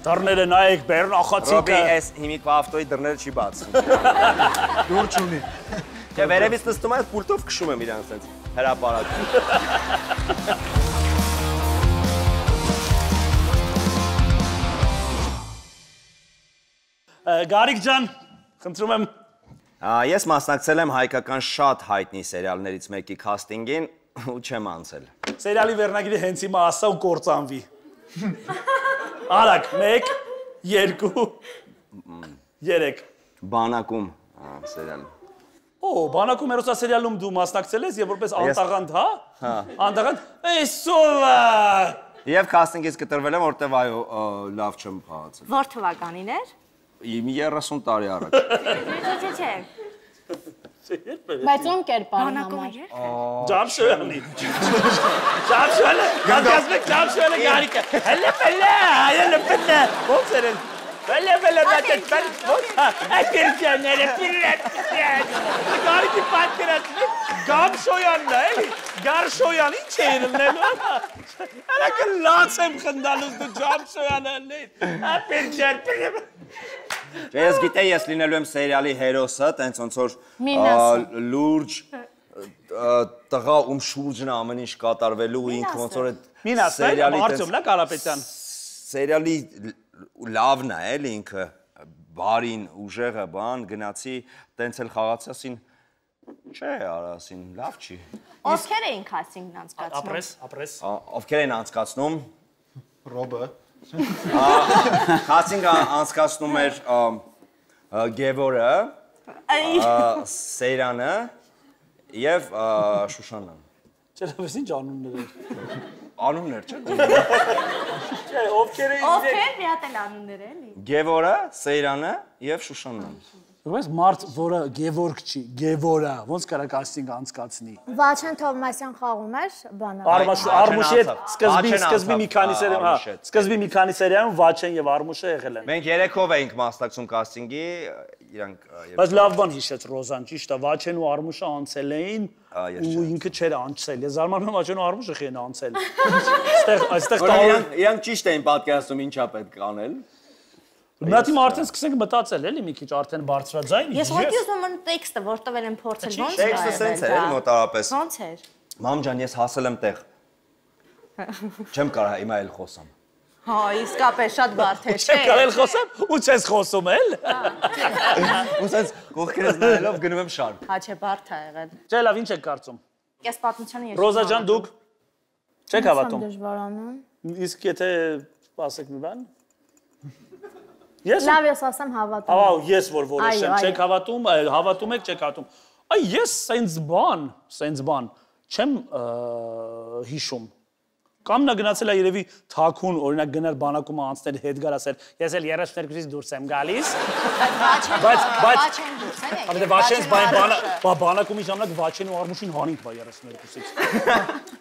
Դռները նայեք բեռնախացիկը։ Ռոբի, այս հիմիկվա ավտոյի դռները չի բացվում։ Դուր չունի։ Չէ, վերևից նստում ես, պուլտով քշում եմ իրան sense հրապարակում։ Գարիկ ջան, խնդրում եմ։ Ես մասնակցել եմ հայկական շատ հայտնի սերիալներից մեկի քաստինգին ու չեմ անցել։ Սերիալի վերնագիրը հենց հիմա ասա ու կործանվի։ Արագ, 1, 2, 3։ Բանակում սերիալ։ Օ, բանակում հերոսասերիալում դու մասնակցել ես եւ որպես անտաղանդ, հա? Հա։ Անտաղանդ։ Էսովա։ Եվ քաստինգից կտրվել եմ, որտեվ այո, լավ չեմ խաղացել։ Որ թվականին էր։ Իմ 30 տարի առաջ։ Չէ։ Բայց ում կերպարի Բանակում համար։ էր։ Ջամշյանի։ Ջամշյանը, գազմեք Ջամշյանը Գարիկը։ Հələ ո՞նց են։ Հələ բացեք, ո՞նց։ Ակերտյաները պիրատ։ Գարիկի պատկերացնի Գամշոյանն է, էլի։ Գարշոյան, ինչ է իրնելու։ Արա կլաց եմ խնդալուց դու Ջամշոյանը լի։ Ապերջար։ Ես գիտեի, ես լինելու եմ սերիալի հերոսը, տենց ոնց որ լուրջ տղա ում շուրջն ամեն ինչ կատարվելու ու ինքը ոնց որ այդ սերիալի Արտյոմն է Կարապետյան։ Սերիալի լավն է, էլի ինքը բարին, ուժեղը, բան, գնացի, տենց էլ խաղացասին չէ, արասին, լավ չի։ Ովքեր էին քաստինգն անցկացնում։ Ապրես։ Ովքեր են անցկացնում։ Ռոբը։ Քաստինգը անցկացնում էր Գևորը, Սեյրանը եւ Շուշանան։ Չէ, լավես ինչ անուններ են։ Անուններ չէ։ Չէ, ովքեր էին։ Ովքեր մի հատ էլ անուններ էլի։ Գևորը, Սեյրանը եւ Շուշանան։ Ուրեմն մարդ, որը Գևորգ չի, Գևորա, ոնց կարա կաստինգ անցկացնի։ Վաչեն Թովմասյան խաղում էր բանը։ Արմուշի հետ սկզբի մի քանի սերիայում, հա, սկզբի մի քանի սերիայում Վաչեն եւ Արմուշը եղել են։ Մենք երեքով էինք մասնակցում կաստինգի, իրանք Բայց լավ բան հիշեց Ռոզան, ճիշտ է, Վաչեն ու Արմուշը անցել էին ու ինքը չէր անցել։ Ես զարմանում եմ Վաչեն ու Արմուշը խեն անցել։ Այստեղ իրանք ճիշտ էին պատկերացնում ինչա պետք անել։ Մատի արդեն սկսենք մտածել էլի մի քիչ արդեն բարձրաձայն։ Ես ոտի ուզում եմ տեքստը, որ տվել եմ փորձել ոնց է։ Տեքստը սենց էր մոտարապես։ Ոնց էր։ Մամ ջան, ես հասել եմ տեղ։ Չեմ կարող հիմա էլ խոսամ։ Հա, իսկապես շատ բարդ է, չէ։ Չեմ կարել խոսեմ ու չես խոսում էլ։ Ու սենց կողքերս նայելով գնում եմ շարք։ Հա, չէ, բարդ է եղել։ Չէ, լավ, ինչ եք կարծում։ Ես պատմությանը ես։ Ռոզա ջան, դուք չեք հավատում։ Դժվարանում։ Իսկ եթե ասեք մի բան։ Ես Լավ ես ասեմ հավատում։ Ահա, ես որ որոշեմ, Այո, չեք հավատում, հավատում եք, չեք հավատում։ Այ ես սենց բան չեմ հիշում։ Կամ նա գնացել է երևի թաքուն, օրինակ գնել բանակում անցնել հետ գար ասել, ես էլ 32-ից դուրս եմ գալիս։ Բայց Վաչեն դուրս են եկել։ Ապա Վաչենս բանակումի ժամանակ Վաչեն ու Արմուշին հանինք բա 32-ից։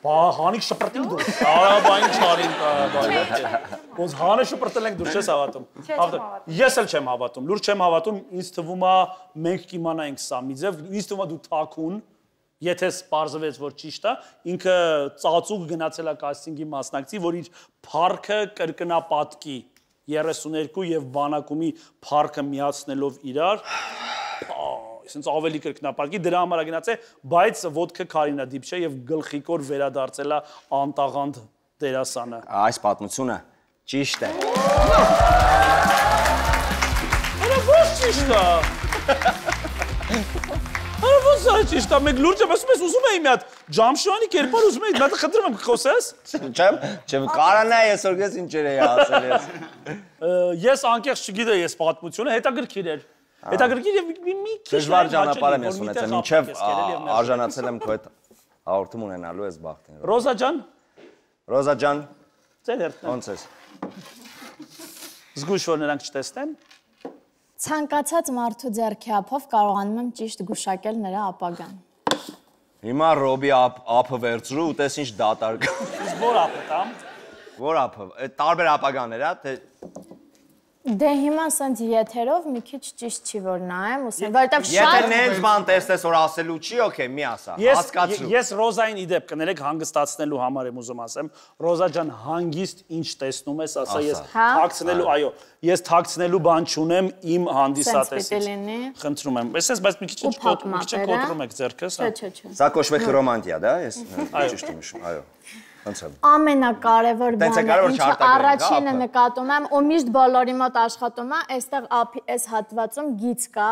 Բա հանինք շպրտինք դուրս։ Արա բա ինչ հանինք բա։ Ոնց հանը շպրտել ենք դուրս չես հավատում։ Ես էլ չեմ հավատում, լուրջ չեմ հավատում, ինձ թվում է մենք կիմանայինք սա մի ձև, ինձ թվում է դու թաքուն Եթե սպարզվեց, որ ճիշտ է, ինքը ծածուկ գնացել է կաստինգի մասնակցի, որ իր փառքը կրկնապատկի 32 եւ բանակումի փառքը միացնելով իրար, այսինքն ավելի կրկնապատկի, դրա համար է գնաց է, բայց ոդկը Կարինա դիպչե եւ գլխիկոր վերադարձել է անտաղանդ դերասանը։ Այս պատմությունը ճիշտ է։ Արա ոչ ճիշտ է։ Արա ոչ ճիշտ է, մեկ լուրջ եմ ասում ես ուզում էի մի հատ Ջամշյանի կերպար ուզում էի, մատը խնդրում եմ խոսես։ Չեմ կարանա այսօր ես ինչեր էի ասել ես։ Ես անկեղծ չգիտեի այս պատմությունը, հետաքրքիր էր։ Հետաքրքիր եւ մի քիչ դժվար ճանապարհ եմ ես ունեցել, մինչև արժանացել եմ քո հետ հաղորդում ունենալու ես բախտին։ Ռոզա ջան։ Ռոզա ջան։ Ձեր հերթն։ Ոնց ես։ Զգուշ որ նրանք չտեսնեն։ Ցանկացած մարդու ձեռքի ափով կարողանում եմ ճիշտ գուշակել նրա ապագան։ Հիմա Ռոբի ափը վերցրու ու տես ինչ դատարկ։ Իսկ որ ափը տամ։ Որ ափը, տարբեր ապագաներ է, թե Դե հիմա սենց եթերով մի քիչ ճիշտ չի որ նայեմ, ուսեմ, որովհետև Եթե շատ նենց բան տեսնես որ ասելու չի, օքեյ, մի ասա, հասկացրու։ Ես Ռոզային իդեպ կներեք հանգստացնելու համար եմ ուզում ասեմ, Ռոզա ջան հանգիստ ինչ տեսնում ես, ասա ես թաքցնելու, այո, ես թաքցնելու բան չունեմ իմ հանդիսատեսից։ Խնդրում եմ, այսպես բայց մի քիչ կոտրում եք ձեռքս, հա։ Չէ։ Սա կոչվում է խրոմանտիա, դա, ես ճիշտ եմ հիշում, այո։ Ամենակարևոր բանը, ինչը առաջինը նկատում եմ, ու միշտ բոլորի մոտ աշխատում է, այստեղ այս հատվածում գիծ կա,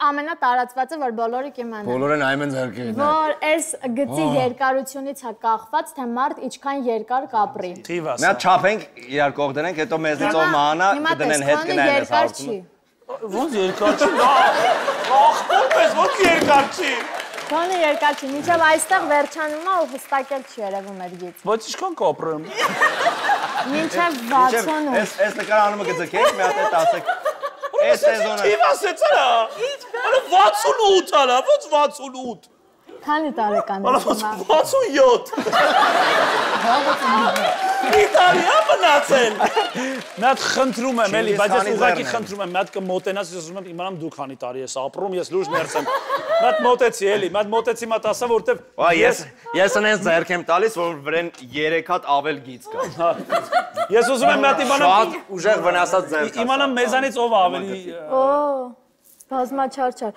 ամենատարածվածը, որ բոլորը կիմանան։ Բոլորը նայում են ձեռքերին։ Որ այս գծի երկարությունից է կախված, թե մարդ ինչքան երկար կապրի։ Թիվ ասա։ Մի հատ չափենք, իրար կողք դնենք, հետո մեզնից ով մահանա, կդնեն հետ կնայեն ես հարցումը։ Ոնց երկար չի։ Ախպոր պես ոնց երկար չի։ Քոնը երկար չի, մինչև այստեղ վերջանում է ու հստակել չի երևում այդ գիծ։ Ոչ ինչքան կապրեմ։ Մինչև 68։ Այս նկարանումը կձգենք, մի հատ հետ ասեք։ Այս սեզոնը։ Թիվ ասեցա։ Արա 68 արա, ոնց 68։ Քանի տարեկան ես հիմա։ 67։ Մի տարի է մնացել։ Մի հատ խնդրում եմ, էլի, բայց ես ուղղակի խնդրում եմ, մի հատ կմոտենաս, ես ուզում եմ իմանամ դու քանի տարի ես ապրում, ես լուրջ ներս եմ։ Մի հատ մոտեցի, էլի, մի հատ մոտեցի, մի հատ ասա, որովհետև ես այնպես ձեռք եմ տալիս, որ վրան 3 հատ ավել գիծ կա։ Ես ուզում եմ մի հատ իմանամ։ Շատ ուժեղ վնասած ձեռք։ Իմանամ մեզանից ով ավելի։ Բազմաչարչար։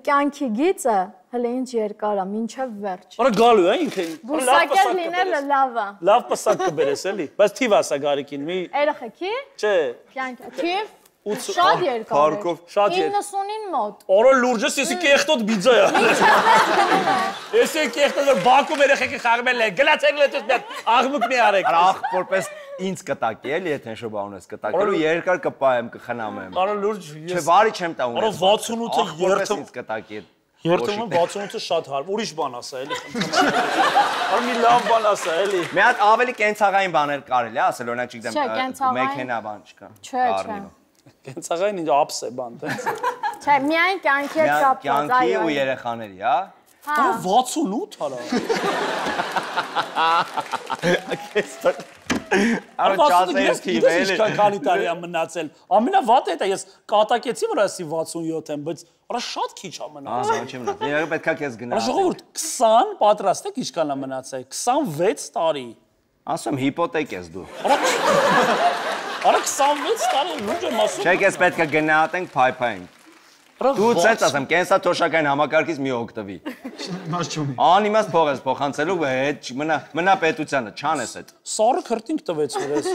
Կյանքի գիծը հələ ինչ երկար է, մինչև վերջ։ Արա գալու է ինքը։ Բուսակեր լինելը լավ է։ Լավ պսակ կբերես, էլի։ Բայց թիվ ասա Գարիկին, մի։ Երեխեքի։ Չէ։ Կյանքի թիվ։ Շատ երկար է։ Փառքով, շատ երկար։ 90-ին մոտ։ Օրը լուրջս եսի կեղտոտ բիձա է։ Եսի կեղտոտ որ Բաքում երեխեքի խաղմել է, գլացել է դες մի աղմուկ մի արեք։ Արա ախ որպես ինձ կտակի էլի եթե շոբան ես կտակելու երկար կպայեմ կխնամեմ։ Արա լուրջ ես։ Չէ վարի չեմ տա ունես։ Արա 68-ը երթում ինձ կտակի։ Երթումը 68-ը շատ հարվ, ուրիշ բան ասա էլի խնդրում։ Արա մի լավ բան ասա էլի։ Մի հատ ավելի կենցաղային բաներ կարելի է ասել, օրինակ չգիտեմ, մեքենա բան չկա։ Չէ։ Կենցաղային ինչ ապս է բան տենց։ Չէ, միայն կյանքի հետ կապված, այո։ Կյանքի ու երեխաների, հա։ Արա 68 արա։ Արա չասես թիվ էլի։ Քանի տարի է մնացել։ Ամենավատը դա ես կատակեցի որ ասի 67 եմ, բայց արա շատ քիչ է մնացել։ Ահա, չի մնաց։ Երբ պետքա քեզ գնա։ Արա ժողովուրդ 20 պատրաստ եք ինչքան է մնացել։ 26 տարի։ Ասում հիպոթեք ես դու։ Արա 26 տարի լուրջ եմ ասում։ Չէ, ես պետքա գնահատենք փայփային։ Դու ցած ասեմ, կենսաթոշակային համակարգից մի օգտվի։ Մաս չունի։ Անիմաստ փող ես փոխանցելու հետ մնա պետությանը, չանես այդ։ Սառը քրտինք տվեց որ ես։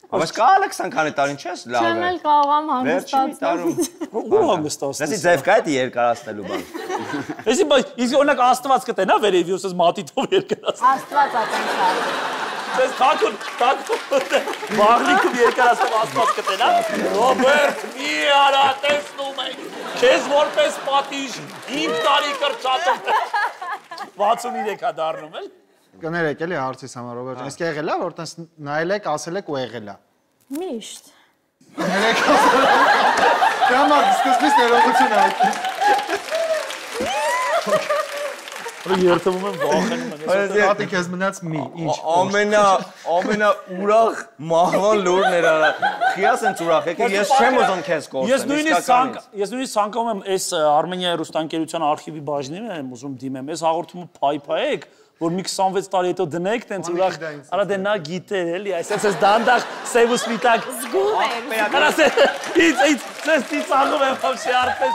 Բայց կա 20 քանի տարին չես լավ Չեմ է։ էլ կարողամ Վերջի տարում։ Ու հանգստացնես։ Դասի ձև կա դա երկարացնելու բան։ Էսի բայց իսկ օրինակ Աստված կտենա վերևի ուսես մատիտով երկարացնի։ Աստված ատենքա։ Ես թակուն բաղլիկով երկարացնեմ Աստված կտենա։ Ռոբերտ մի արա տեսնում ենք։ Քեզ որպես պատիժ 5 տարի կրճատում։ 63 է դառնում էլ։ Կներեք էլի հարցիս համար Ռոբերտ, իսկ եղել է որ տես նայել եք, ասել եք ու եղել է։ Միշտ։ Կներեք ասել։ Կամա սկզբից ներողություն այդպես։ Երթվում եմ վախենում եմ։ Հատի քեզ մնաց մի, ինչ։ Ամենա ուրախ մահվան լուրն էր արա։ Խիաս են ուրախ, եկեք ես չեմ ուզում քեզ կորցնել։ Ես նույնիսկ ցանկանում եմ այս Արմենիայի ռուստանկերության արխիվի բաժնին եմ ուզում դիմեմ։ Այս հաղորդումը փայփայեք, որ մի 26 տարի հետո դնեք, տենց ուրախ։ Արա դե նա գիտեր էլի, այսպես դանդաղ սև ու սպիտակ։ Զգում եմ։ Արա ես ծաղում եմ вообще արպես։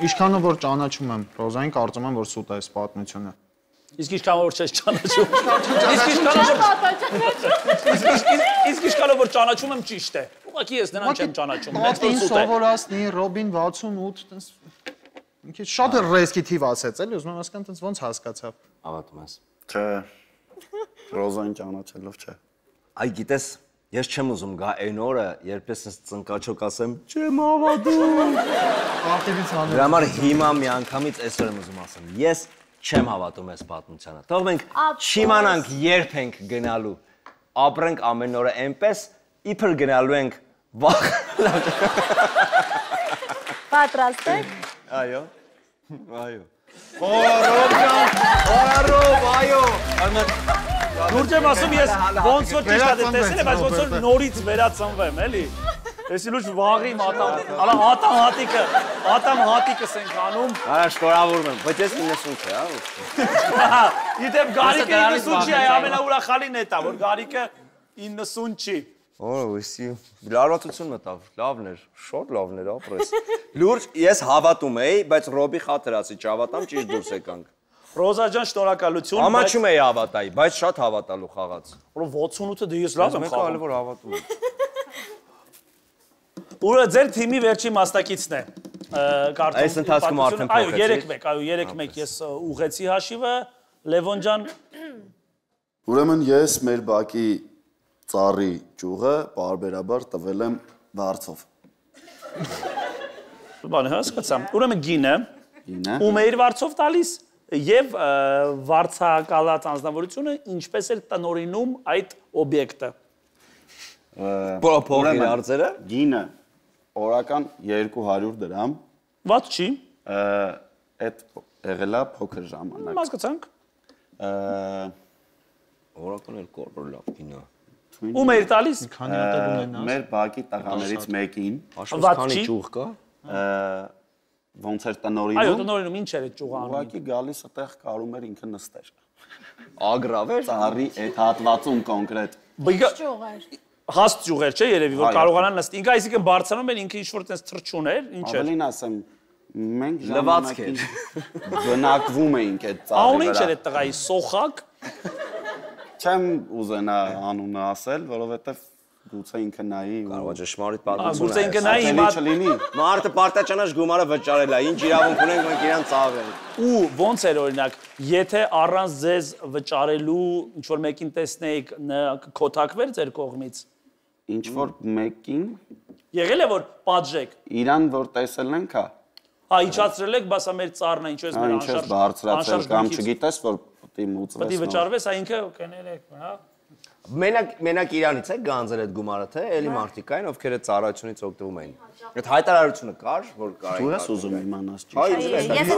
Ինչքանով որ ճանաչում եմ Ռոզային, կարծում եմ որ սուտ է այս պատմությունը։ Իսկ ինչքան որ չես ճանաչում։ Իսկ ինչքան որ ճանաչում եմ ճիշտ է։ Ուղղակի ես նրան չեմ ճանաչում։ Մատին սովորացնի, Ռոբին 68, տենց ինքը շատ ռեսկի թիվ ասեց, էլի ուզում եմ հասկանալ տենց ոնց հասկացավ։ Հավատում ես։ Չէ։ Ռոզային ճանաչելով չէ։ Այ գիտես, ես չեմ ուզում գա այն օրը, երբ ես ծնկաչոք ասեմ, չեմ հավատում։ Արտիվից հանել։ Դրա համար հիմա միանգամից այսօր եմ ուզում ասեմ, ես չեմ հավատում այս պատմությանը։ Թող մենք չիմանանք երբ ենք գնալու։ Ապրենք ամեն օրը այնպես, իբր գնալու ենք վաղ։ Պատրաստ եք։ Այո։ Այո։ Օրարով, այո։ Լուրջ եմ ասում ես ոնց որ ճիշտ է տեսել եմ, բայց ոնց որ նորից վերածնվեմ, էլի։ Էսի լուրջ վաղի մատամ, ալա ատամ հատիկս ենք անում։ Արա շնորհավորում եմ, բայց ես 90 չէ, հա։ Իդեպ Գարիկը 90 չի, ամենաուրախալին է դա, որ Գարիկը 90 չի։ Ոյսի, լարվածություն մտավ, լավն էր, շոտ լավն էր, ապրես։ Լուրջ, ես հավատում էի, բայց Ռոբի խաթրացի, չհավատամ, ճիշտ դուրս եկանք։ Ռոզա ջան, շնորհակալություն։ Ամաչում էի հավատայի, բայց շատ հավատալու խաղաց։ Որ 68-ը դե ես լավ եմ Մեկը խաղում։ այլ որ հավատում եմ։ Ուրը ձեր թիմի վերջի մասնակիցն է։ Կարդում։ Այս ընթացքում արդեն Այո, փոխեցի։ 3-1 ես ուղեցի հաշիվը, Լևոն ջան։ Ուրեմն ես մեր բակի ծառի ճյուղը բարբերաբար տվել եմ վարձով։ Բանը հասկացամ։ Ուրեմն գինը Գինը։ ում է իր վարձով տալիս եւ վարձակալած անձնավորությունը ինչպես է տնօրինում այդ օբյեկտը։ Փոխի հարցերը։ Գինը օրական 200 դրամ։ Ված չի։ Այդ եղելա փոքր ժամանակ։ Հասկացանք։ Օրական էլ կորոր լավ գինը։ Ում է իր տալիս։ Քանի հատ ունենաս։ Մեր բակի տղաներից մեկին Աշխուժքանի ճյուղ կա։ ոնց էր Այո, տնօրինում։ տնօրինում ինչ էր այդ ճյուղը անում։ Ուղղակի գալիս այդտեղ կարում էր ինքը նստեր։ Ագրավ էր։ Ծառի այդ հատվածում կոնկրետ։ Ճյուղեր։ Հաստ ճյուղեր չէ երևի որ կարողանան նստի։ Ինքը այսինքն բարձրանում էր ինքը ինչ որ տես թրջուն էր, ինչ էր։ Ավելին ասեմ, մենք Լվացք էր։ բնակվում էինք այդ ծառի Անունը ինչ էր վրա։ այդ տղայի, Սոխակ։ Չեմ ուզենա անունը ասել, որովհետև գուցե ինքը նայի ու Կարող է ճշմարիտ պատմություն։ Գուցե ինքը նայի Ատելի հիմա չլինի։ Մարդը պարտաճանաչ գումարը վճարել է, ինչ իրավունք ունենք մենք իրան ծաղել։ ու ոնց էր օրինակ, եթե առանց ձեզ վճարելու ինչ որ մեկին տեսնեիք կոթակվեր ձեր կողմից։ Ինչ որ մեկին Եղել է որ պատժեք։ իրան որ տեսել ենք, հա, Հա, իջացրել եք, բասա մեր ծառն է, ինչպես մեր ինչպես բարձրացել կամ չգիտես որ պետք է մուծվես։ Պետք է վճարվես, այ ինքը կներեք, հա։ Մենակ իրանից է գանձել այդ գումարը, թե էլի մարդիկ կային, ովքեր այդ ծառայությունից օգտվում էին։ Այդ հայտարարությունը կար, որ կարային։ Դու ես ուզում իմանաս Հա, ճիշտ։ ինձ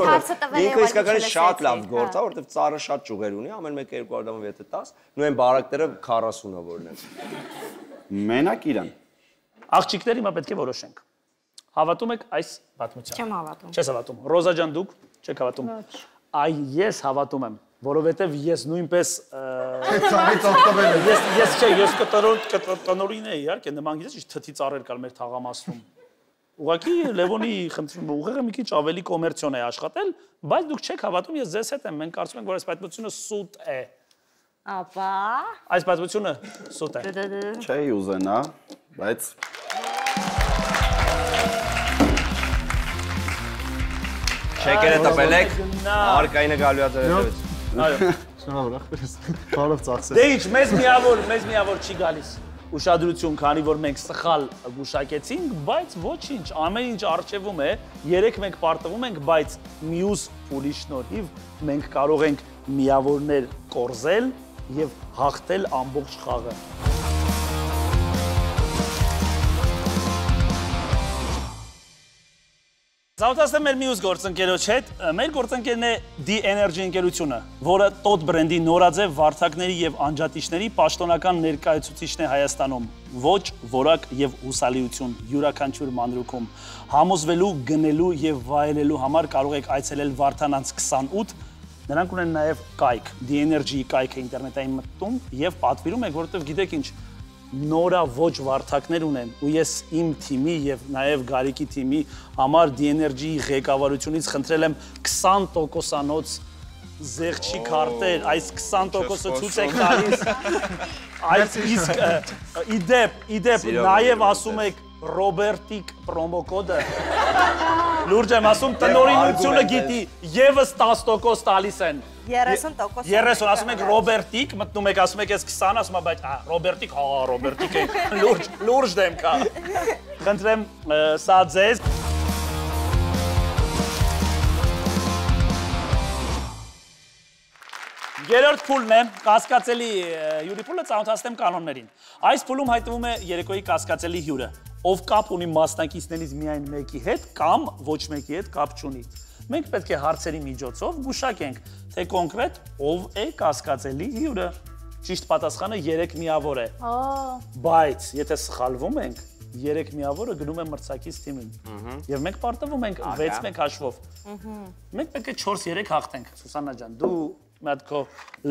ինքը իսկականից շատ լավ գործ է, որովհետև ծառը շատ ճյուղեր ունի, ամեն մեկը 200 դրամով եթե տաս, նույն բարակները 40-ը որն է։ Մենակ իրան։ Աղջիկներ հիմա պետք է որոշենք։ Հավատում եք այս պատմությանը։ Չեմ հավատում։ Չես հավատում։ Ռոզա ջան դուք չեք հավատում։ Այ ես հավատում եմ, որովհետև ես նույնպես Ծառից օգտվել եմ։ ես կտնօրին էի, իհարկե, նման գիտես ինչ թթի ծառեր կար մեր թաղամասում։ Ուղղակի Լևոնի խնդրում ուղեղը մի քիչ ավելի կոմերցիոն է աշխատել, բայց դուք չեք հավատում, ես ձեզ հետ եմ, մենք կարծում ենք, որ այս պատմությունը սուտ է։ Ապա Այս պատմությունը սուտ է։ Չէի ուզենա, բայց Շեկերը տպել եք, արկայինը գալու է ձեր հետևից։ Այո։ Շնորհավոր, բարով ծախսել։ Դե ինչ, մեզ միավոր չի գալիս ուշադրություն, քանի որ մենք սխալ գուշակեցինք, բայց ոչինչ, ամեն ինչ արժևում է, երեք մենք պարտվում ենք, բայց մյուս փուլի շնորհիվ մենք կարող ենք միավորներ կորզել եւ հաղթել ամբողջ խաղը։ Զավթացնեմ մեր մյուս գործընկերոջ հետ, մեր գործընկերն է D-Energy ընկերությունը, որը տոտ բրենդի նորաձև վարդակների և անջատիչների պաշտոնական ներկայացուցիչն է Հայաստանում, ոչ, որակ և հուսալիություն յուրաքանչյուր մանրուքում, համոզվելու, գնելու և վայելելու համար կարող եք այցելել Վարդանանց 28, նրանք ունեն նաև կայք, D-Energy կայքը ինտերնետային մտնում և պատվիրում եք, որովհետև գիտեք ինչ, նորա ոչ վարդակներ ունեն ու ես իմ թիմի եւ նաեւ Գարիկի թիմի համար D-Energy-ի ղեկավարությունից խնդրել եմ 20%-անոց զեղչի քարտեր, այս 20%-ը ցույց եք տալիս։ Այս իսկ իդեպ նաեւ ասում եք Ռոբերտիկ պրոմոկոդը։ Լուրջ եմ ասում, տնօրինությունը գիտի, եւս 10% տալիս են։ 30%։ 30, ասում եք Ռոբերտիկ, մտնում եք, ասում եք ես 20, ասում եք, բայց Ռոբերտիկ, հա, Ռոբերտիկ է, լուրջ դեմք է։ Խնդրեմ, սա ձեզ։ Երրորդ փուլն է, կասկածելի հյուրի փուլը, ծանոթացնեմ կանոններին։ Այս փուլում հայտնվում է երեկոյի կասկածելի հյուրը, ով կապ ունի մասնակիցներից միայն մեկի հետ կամ ոչ մեկի հետ կապ չունի։ Մենք պետք է հարցերի միջոցով գուշակենք, թե կոնկրետ ով է կասկածելի հյուրը։ Ճիշտ պատասխանը 3 միավոր է։ Բայց եթե սխալվում ենք, 3 միավորը գնում է մրցակից թիմին։ Եվ մենք պարտվում ենք 6-1 հաշվով։ Մենք պետք է 4-3 հաղթենք։ Սուսաննա ջան, դու մի հատ քո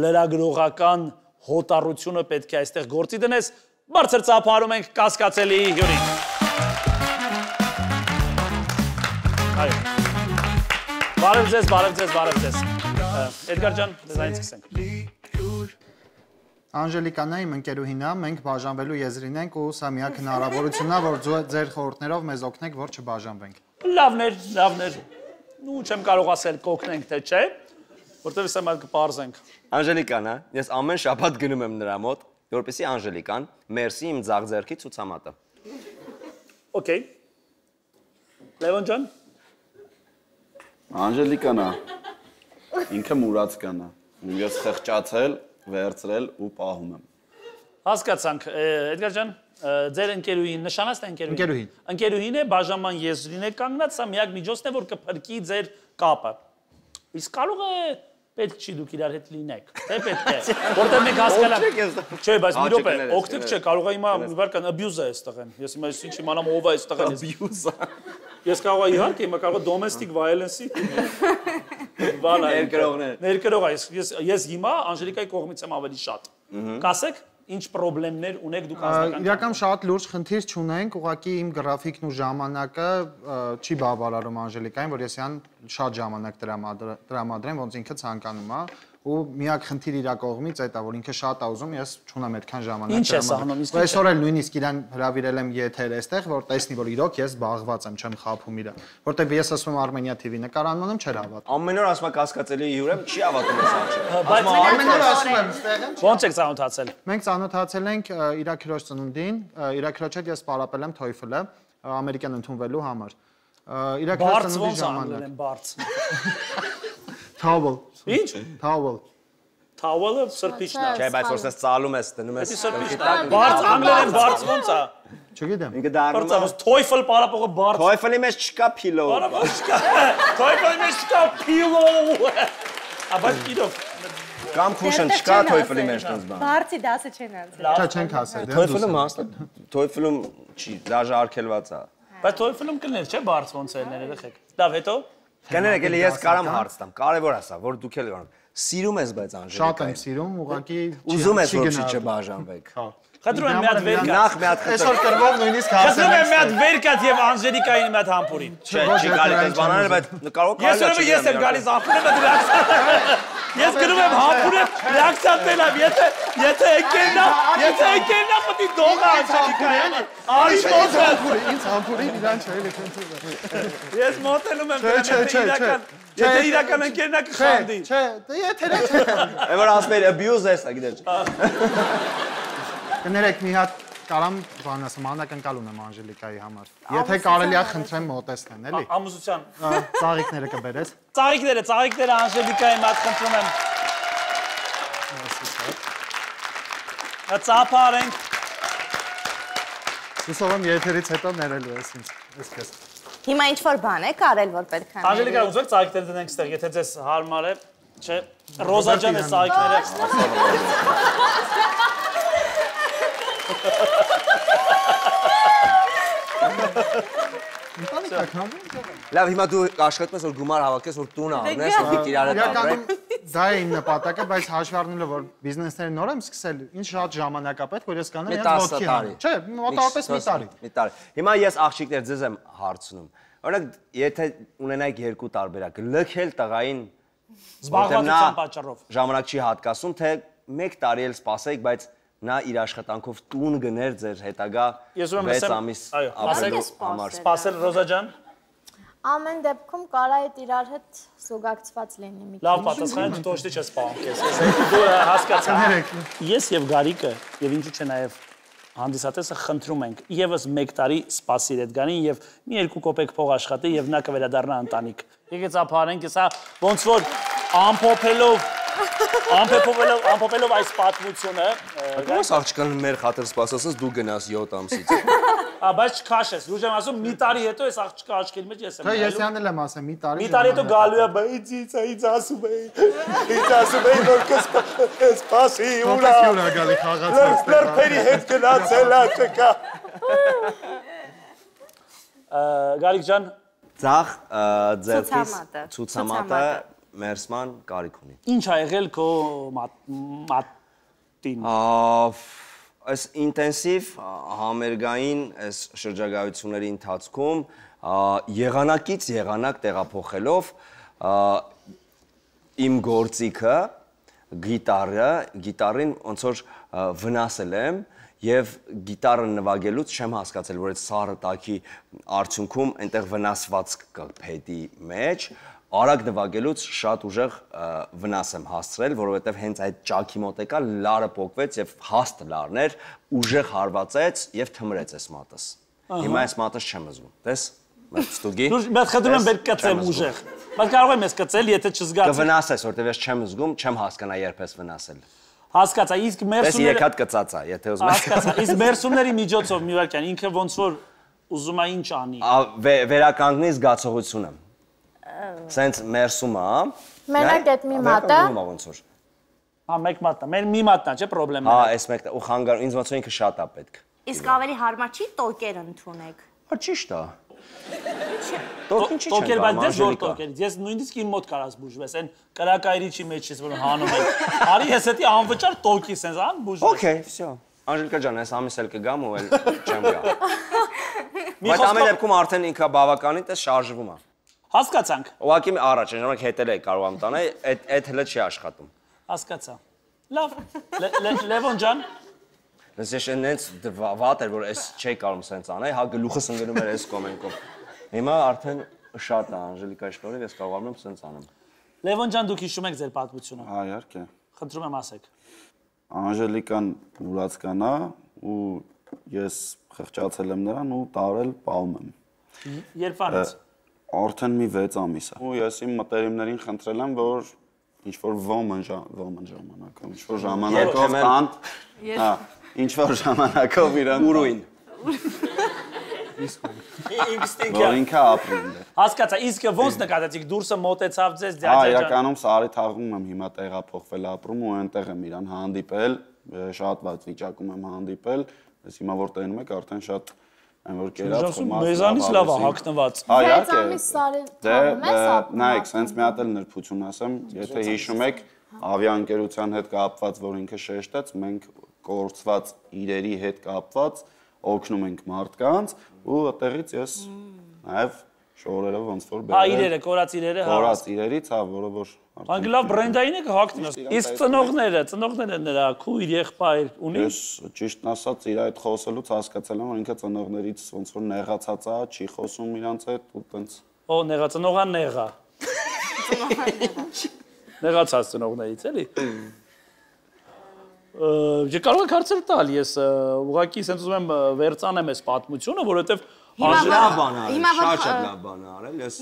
լրագրողական հոտառությունը պետք է այստեղ գործի դնես։ Բարձր ծափարում ենք կասկածելի հյուրին։ Այո։ Բարև ձեզ։ Էդգար ջան, դեզայն սկսենք։ Անժելիկան է իմ ընկերուհին է, մենք բաժանվելու եզրին ենք ու սա միակ հնարավորությունն է, որ ձեր խորհուրդներով մեզ օգնեք, որ չբաժանվենք։ Լավներ։ Ու չեմ կարող ասել կօգնենք թե չէ, որտեղ սա մենք կպարզենք։ Անժելիկան, ես ամեն շաբաթ գնում եմ նրա մոտ, որպեսզի Անժելիկան մերսի իմ ձախ ձեռքի ցուցամատը։ Okay։ Լևոն ջան։ Անժելիկան է, ինքը մուրած կանա, ես խղճացել, վերցրել ու պահում եմ։ Հասկացանք, Էդգար ջան, ձեր ընկերուհին, նշանած թե Ընկերուհին։ Ընկերուհին է, բաժանման եզրին է կանգնած, սա միակ միջոցն է, որ կփրկի ձեր կապը։ Իսկ կարող է պետք չի դուք իրար հետ լինեք, թե պետք է, որտեղ մենք հասկանանք։ Չէ, բայց մի րոպե, օգտիկ չէ, կարող է հիմա վարկան abuse-ը այստեղ են։ Ես հիմա ինչ իմանամ ով է այստեղ են abuse-ը։ Ես կարող եմ իհարկե, հիմա կարող եմ domestic violence-ի։ Բալա ներկրող ես հիմա Անժելիկայի կողմից եմ ավելի շատ։ Կասեք, ինչ խնդիրներ ունեք դուք անձնական։ Իրական շատ լուրջ խնդիր չունենք, ուղղակի իմ գրաֆիկն ու ժամանակը չի բավարարում Անժելիկային, որ ես յան շատ ժամանակ տրամադրեմ, ոնց ինքը ցանկանում է, ու միակ խնդիր իր կողմից այդ է, որ ինքը շատ է ուզում, ես չունեմ այդքան ժամանակ։ Ինչ ես անում, իսկ այսօր էլ նույնիսկ իրան հրավիրել եմ եթեր այստեղ, որ տեսնի, որ իրոք ես զբաղված եմ, չեմ խափում իրը, որտեղ ես ասում եմ Armenia TV նկարանման եմ, չէր հավատում։ Ամեն օր ասում եք կասկածելի հյուր եմ, չի հավատում ես աչքը։ Բայց ամեն օր ասում եմ, ստեղ եմ։ ոնց եք ծանոթացել։ Մենք ծանոթացել ենք իր քրոջ ծնունդին, իր քրոջ հետ ես պարապել եմ TOEFL-ը ամերիկյան ընդունվելու համար։ Իր քրոջ ծնունդի ժամանակ։ Բարձ։ Towel։ Ինչ։ Towel։ Towel-ը սրբիչն է։ Չէ, բայց որ ես ծալում ես, դնում ես։ Սրբիչն է։ Բարձ անգլերեն բարձ ոնց է։ Չգիտեմ։ Ինքը դառնում Բարձ TOEFL պարապողը բարձ։ TOEFL-ի մեջ չկա pillow։ TOEFL-ի մեջ չկա pillow։ Աբա իրոք։ Կամ cushion չկա TOEFL-ի մեջ տենց բան։ Բարձի դասը չեն անցել։ Չէ, չենք ասել։ TOEFL-ը մասն TOEFL-ում չի, դաժե արգելված է։ Բայց TOEFL-ում կներ, չէ, բարձ ոնց է երեխեք։ Լավ, հետո։ Կներեք, էլի ես կարամ հարց տամ։ Կարևոր է սա, որ դուք էլ գանք։ Սիրում ես բայց Անժելիկային։ Շատ եմ սիրում, ուղղակի ուզում ես որ չբաժանվեք։ Խնդրում եմ մի հատ վեր կա։ Նախ մի հատ այսօր կրվող նույնիսկ Խնդրում հասել եմ մի հատ վեր կա եւ Անժելիկային մի հատ համբուրին։ Չէ, չի գալիս այս բաները, բայց կարող Ես ուրեմն ես եմ գալիս համբուրը դրացա։ Ես գրում եմ համբուրը ռեակցիաներ եմ, եթե եկենա պետք է դողա Անժելիկային։ Արի մոտ ինձ համբուրին իրան չէ, էլի քննում։ Ես մոտենում եմ դրան, եթե իրական ընկերնա կխանդի։ Չէ, եթերը չէ։ Այն որ ասում էր abuse է, գիտես։ Կներեք մի հատ կարամ բան ասեմ, անակնկալ ունեմ Անժելիկայի համար։ Եթե կարելի է խնդրեմ մոտեցնեն, էլի։ Ամուսության։ Ծաղիկները կբերես։ Ծաղիկները Անժելիկայի մատ խնդրում եմ։ Ծափարենք։ Հուսով եմ եթերից հետո ներելու ես ինձ, ես քեզ։ Հիմա ինչ-որ բան եք արել, որ պետք է։ Անժելիկա, ուզում եք ծաղիկները դնենք ստեղ, եթե ձեզ հարմար է, չէ, Ռոզա ջան է ծաղիկները։ Լավ, հիմա դու աշխատում ես, որ գումար հավաքես, որ տուն առնես, որ պիտի իրար հետ ապրեք։ Դա է իմ նպատակը, բայց հաշվի առնելով, որ բիզնեսները նոր եմ սկսել, ինձ շատ ժամանակ է պետք, որ ես կանեմ իրենց ոտքի համար։ Չէ, մոտավորապես մի տարի։ Հիմա ես աղջիկներ ձեզ եմ հարցնում։ Օրինակ, եթե ունենայիք երկու տարբերակ, լքել տղային զբաղվածության պատճառով։ Ժամանակ չի հատկացում, թե 1 տարի էլ սպասեիք, բայց նա իր աշխատանքով տուն գներ ձեր հետագա 6 ամիս ապրելու համար։ Սպասել Ռոզա ջան։ Ամեն դեպքում կարա այդ իրար հետ զուգակցված լինի մի քիչ։ Լավ պատասխան, դու ոչինչ չես պահում քեզ։ Դու հասկացա։ Ես եւ Գարիկը եւ ինչու՞ չէ նաեւ հանդիսատեսը խնդրում ենք եւս 1 տարի սպասիր այդ գանին եւ մի 2 կոպեկ փող աշխատի եւ նա կվերադառնա ընտանիք։ Եկեք ապարենք, սա ոնց որ ամփոփելով այս պատմությունը։ Ո՞ս աղջկան մեր խաթր սպասածս դու գնաս 7 ամսից։ Բայց չքաշես, լուրջ եմ ասում, մի տարի հետո այս աղջկա աչքերի մեջ ես եմ նայելու։ Ես յանել եմ ասեմ, մի տարի հետո գալու է, բայց ինձ ասում էի, որ կսպասի ուրա։ Ուրա գալի խաղացած։ Լրբերի հետ գնացել է չկա։ Գարիկ ջան, Ձախ ձեռքից ցուցամատը մերսման կարիք ունի։ Ինչ ա եղել քո մատին։ Այս ինտենսիվ համերգային այս շրջագայությունների ընթացքում եղանակից եղանակ տեղափոխելով իմ գործիքը գիտարին ոնց որ վնասել եմ եւ գիտարը նվագելուց չեմ հասկացել, որ այդ սառը տակի արդյունքում այնտեղ վնասված կա փեդի մեջ, արագ նվագելուց շատ ուժեղ վնաս եմ հասցրել, որովհետեւ հենց այդ ճաքի մոտ եկա, լարը պոկվեց եւ հաստ լարն էր, ուժեղ հարվածեց եւ թմրեց այս մատս։ Հիմա այս մատս չեմ զգում։ Տես, ստուգի։ Բայց խնդրում եմ պետք կծեմ ուժեղ։ Բայց կարող եմ ես կծել, եթե չզգացի։ Կվնասես, որտեւ ես չեմ զգում, չեմ հասկանա երբ ես վնասել։ Հասկացա, իսկ մերսումները։ Ես 3 հատ կծած է, եթե ուզում ես։ Հասկացա, իսկ մերսումների միջոցով Միվարկյան ինքը ոնց որ ուզում է ինչ անի։ Վերականգնի զգացողությունը։ Սենց մերսումը, Մենակ այդ մի մատը։ Ոնց որ։ Հա, մեկ մատն է, մեր մի մատնա, չէ՞ պրոբլեմը։ Հա, այս մեկն ու խանգար, ինձ ոնց որ ինքը շատ է պետք։ Իսկ ավելի հարմար չի տոկեր ընդունեք։ Հա, ճիշտ է։ Տոկեր, բայց դες որ տոկերից, ես նույնիսկ իմ մոտ կարաս բուժվես, այն կրակայրիչի մեջ ես որ հանում եմ։ Արի ես էդի անվճար տոկի սենց ան բուժվես։ Okay, всё։ Անժելիկա ջան, այս ամիս էլ կգամ ու էլ չեմ գա։ Բայց ամեն դեպքում արդեն ինքը բավականին տես շարժվում է։ Հասկացանք։ Ուղղակի առաջ ժամանակ հետել է կարող եմ տանել, այդ հլը չի աշխատում։ Հասկացա։ Լավ։ Լևոն ջան։ Ես այնց վատ էր, որ այս չի կարող սենց անել, հա գլուխս ընկնում էր այս կոմենտով։ Հիմա արդեն շատ է Անժելիկայի շնորհիվ ես կարողանում եմ սենց անեմ։ Լևոն ջան, դուք հիշում եք ձեր պատմությունը։ Հա, իհարկե։ Խնդրում եմ ասեք։ Անժելիկան ուրացկան է ու ես խղճացել եմ նրան ու տարել պահում եմ։ Երբ անց։ Արդեն մի 6 ամիս է։ Ու ես իմ մտերիմներին խնդրել եմ, որ ինչ-որ ոմն ժամանակով, ինչ-որ ժամանակով ան, հա, ինչ-որ ժամանակով իրան ուրույն։ Որ ինքը ապրում է։ Հասկացա, իսկ ոնց նկատեցիք դուրսը մոտեցավ ձեզ Հա, դյաջա ջան։ իրականում Սարի թաղում եմ հիմա տեղափոխվել ապրում ու այնտեղ եմ իրան հանդիպել, շատ վատ վիճակում եմ հանդիպել, ես հիմա որ տենում եք արդեն շատ այն որ կերած խմած։ Մեզանից լավ է հագնված։ Հա, իհարկե։ 6 ամիս Սարի թաղում ես ապրում։ Նայեք, սենց մի հատ էլ նրբություն ասեմ, եթե հիշում եք ավիաընկերության հետ կապված, որ ինքը շեշտեց, մենք կորցված իրերի հետ կապված օգնում ենք մարդկանց ու այդտեղից ես նաև շորերը ոնց որ Հա, իրերը, կորած իրերը, հա։ կորած իրերից, հա, որը որ Անկել լավ բրենդային եք հագնում։ Իսկ ծնողները նրա քույր, եղբայր ունի։ Ես ճիշտն ասած իր այդ խոսելուց հասկացել եմ, որ ինքը ծնողներից ոնց որ նեղացած է, չի խոսում իրանց հետ ու տենց։ Օ, նեղա ծնողա նեղա։ Նեղացած ծնողներից էլի։ Կարող եք հարցեր տալ, ես ուղղակի ասենց ուզում եմ վերցանեմ այս պատմությունը, որովհետև Լավ բան արել, շատ լավ բան արել, ես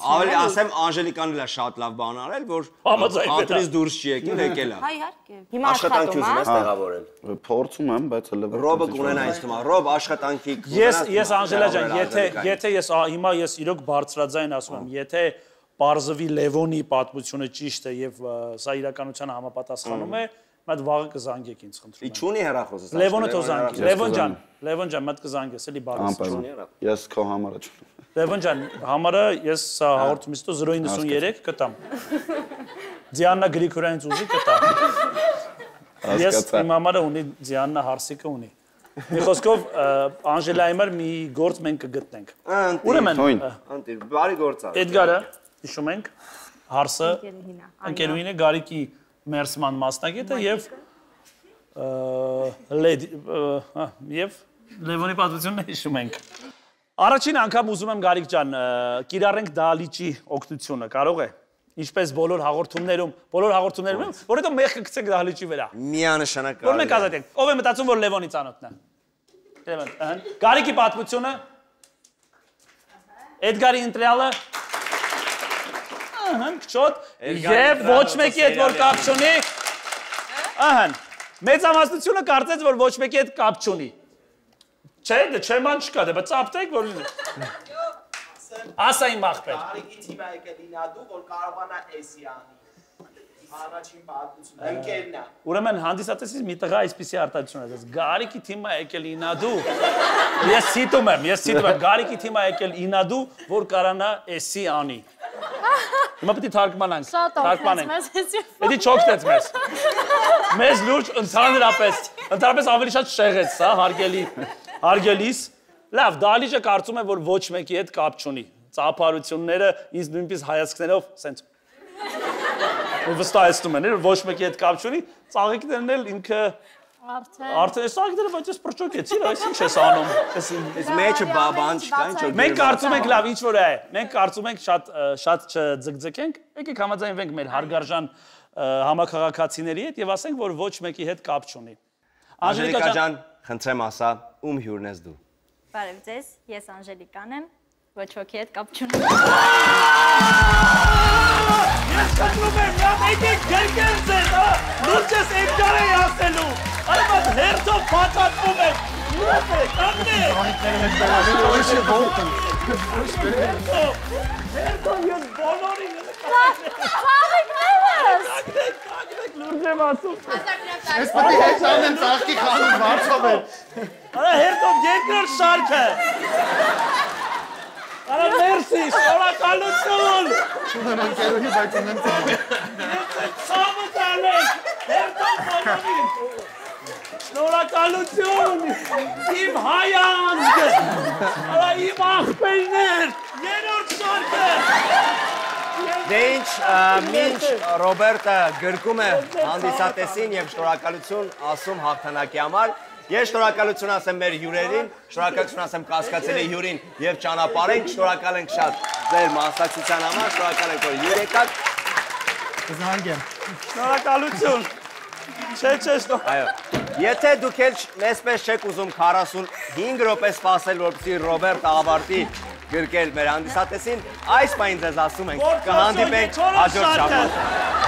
ավելի ասեմ Անժելիկան էլ է շատ լավ բան արել, որ անդրից դուրս չի եկել, եկել է։ Հա, իհարկե։ Հիմա Աշխատանքի ուզում ես տեղավորել։ Փորձում եմ, բայց հələ Ռոբը կունենա ինձ թվում է, Ռոբ աշխատանքի Ես Անժելա ջան, եթե ես հիմա ես իրոք բարձրաձայն ասում եմ, եթե Պարզվի Լևոնի պատմությունը ճիշտ է եւ սա իրականությանը համապատասխանում է, մատ վաղը կզանգեք ինձ խնդրում եմ։ Իչունի հեռախոսը։ Լևոնը թող զանգի։ Լևոն ջան, մատ կզանգես, էլի բարձր չունի։ Ես քո համարը չունեմ։ Լևոն ջան, համարը ես սա հաղորդումից հետո 093 կտամ։ Դիանա Գրիգորյանից ուզի կտամ։ Ես իմ համարը ունի, Դիանա Հարսիկը ունի։ Մի խոսքով Անժելայի համար մի գործ մենք կգտնենք։ Ուրեմն, անտիր, բարի գործ ա։ Էդգարը հիշում ենք, Հարսը ընկերուհին է Գարիկի Մերսման մասնագետը եւ Լևոնի պատմությունն հիշում ենք։ Առաջին անգամ ուզում եմ Գարիկ ջան, կիրառենք դահլիճի օգնությունը, կարող է։ Ինչպես բոլոր հաղորդումներում, որովհետեւ մենք կգցենք դահլիճի վրա։ Միանշանակ Որ մենք ազատենք։ Ով է մտածում, որ Լևոնի ծանոթն է։ Լևոն, Գարիկի պատմությունը։ Էդգարի ընտրյալը։ Քչոտ, եւ ոչ մեկի հետ որ կապ չունի։ Ահան, մեծամասնությունը կարծեց, որ ոչ մեկի հետ կապ չունի։ Չէ, դե չեման չկա, դե բայց ապտեք որ լինի։ Ասա իմ ախպեր։ Գարիկի թիմը եկել ինադու, որ կարողանա էսի անի։ Առաջին պատմությունը ընկերն է։ Ուրեմն հանդիսատեսից մի տղա այսպեսի արտահայտություն է, Գարիկի թիմը եկել ինադու։ Ես ցիտում եմ, Գարիկի թիմը եկել ինադու, որ կարողանա էսի անի։ Հիմա պետք է թարգմանանք։ Պետք է չօգնեց մեզ։ Մեզ լուրջ ընդհանրապես ավելի շատ շեղեց, սա հարգելիս։ Լավ, դահլիճը կարծում եմ, որ ոչ մեկի հետ կապ չունի։ Ծափարությունները ինձ նույնպես հայացքներով սենց վստահեցնում են, որ ոչ մեկի հետ կապ չունի, ծաղիկներն էլ ինքը արդեն ծաղիկները բայց ես պրճոկեցի, այս ինչ ես անում։ Այս մեջը բան չկա, ինչ որ։ Մենք կարծում ենք լավ, ինչ որ է։ Մենք կարծում ենք շատ չձգձգենք, եկեք համաձայնվենք մեր հարգարժան համակարգացիների հետ եւ ասենք, որ ոչ մեկի հետ կապ չունի։ Անժելիկա ջան, խնդրեմ ասա, ում հյուրն ես դու։ Բարև ձեզ, ես Անժելիկան եմ, ոչ ոքի հետ կապ չունեմ։ Ես կտրում եմ, լավ եկեք գերգեր ձեզ, լուրջ ես Էդգար էի ասելու, այմատ հերթով պատատվում եմ, լավ է, հերթով ես բոլորին կագնեք, լուրջ եմ ասում։ Ես պետք է հետ անեմ ծաղկի խանում վարձով եմ։ Արա հերթով երկրորդ շարքը։ Արա մերսի, շնորհակալություն։ Չունեմ ընկերուհի, բայց ունեմ ծաղկի։ Ես ցավը տալեք, հերթով բոլորին։ Շնորհակալություն, իմ հայանձ, արա իմ ախպերներ, երրորդ շարքը։ Դե ինչ, մինչ Ռոբերտը գրկում է հանդիսատեսին եւ շնորհակալություն ասում հաղթանակի համար, ես շնորհակալություն ասեմ մեր հյուրերին, շնորհակալություն ասեմ կասկածելի հյուրին եւ ճանապարհենք, շնորհակալ ենք շատ ձեր մասնակցության համար, շնորհակալ ենք որ հյուր եկաք։ Զանգեմ։ Շնորհակալություն։ Չէ, Այո։ Եթե դուք էլ մեզպես չեք ուզում 45 րոպե սպասել, որպեսզի Ռոբերտը ավարտի գրկել մեր հանդիսատեսին, այս պահին ձեզ ասում ենք կհանդիպենք հաջորդ շաբաթ։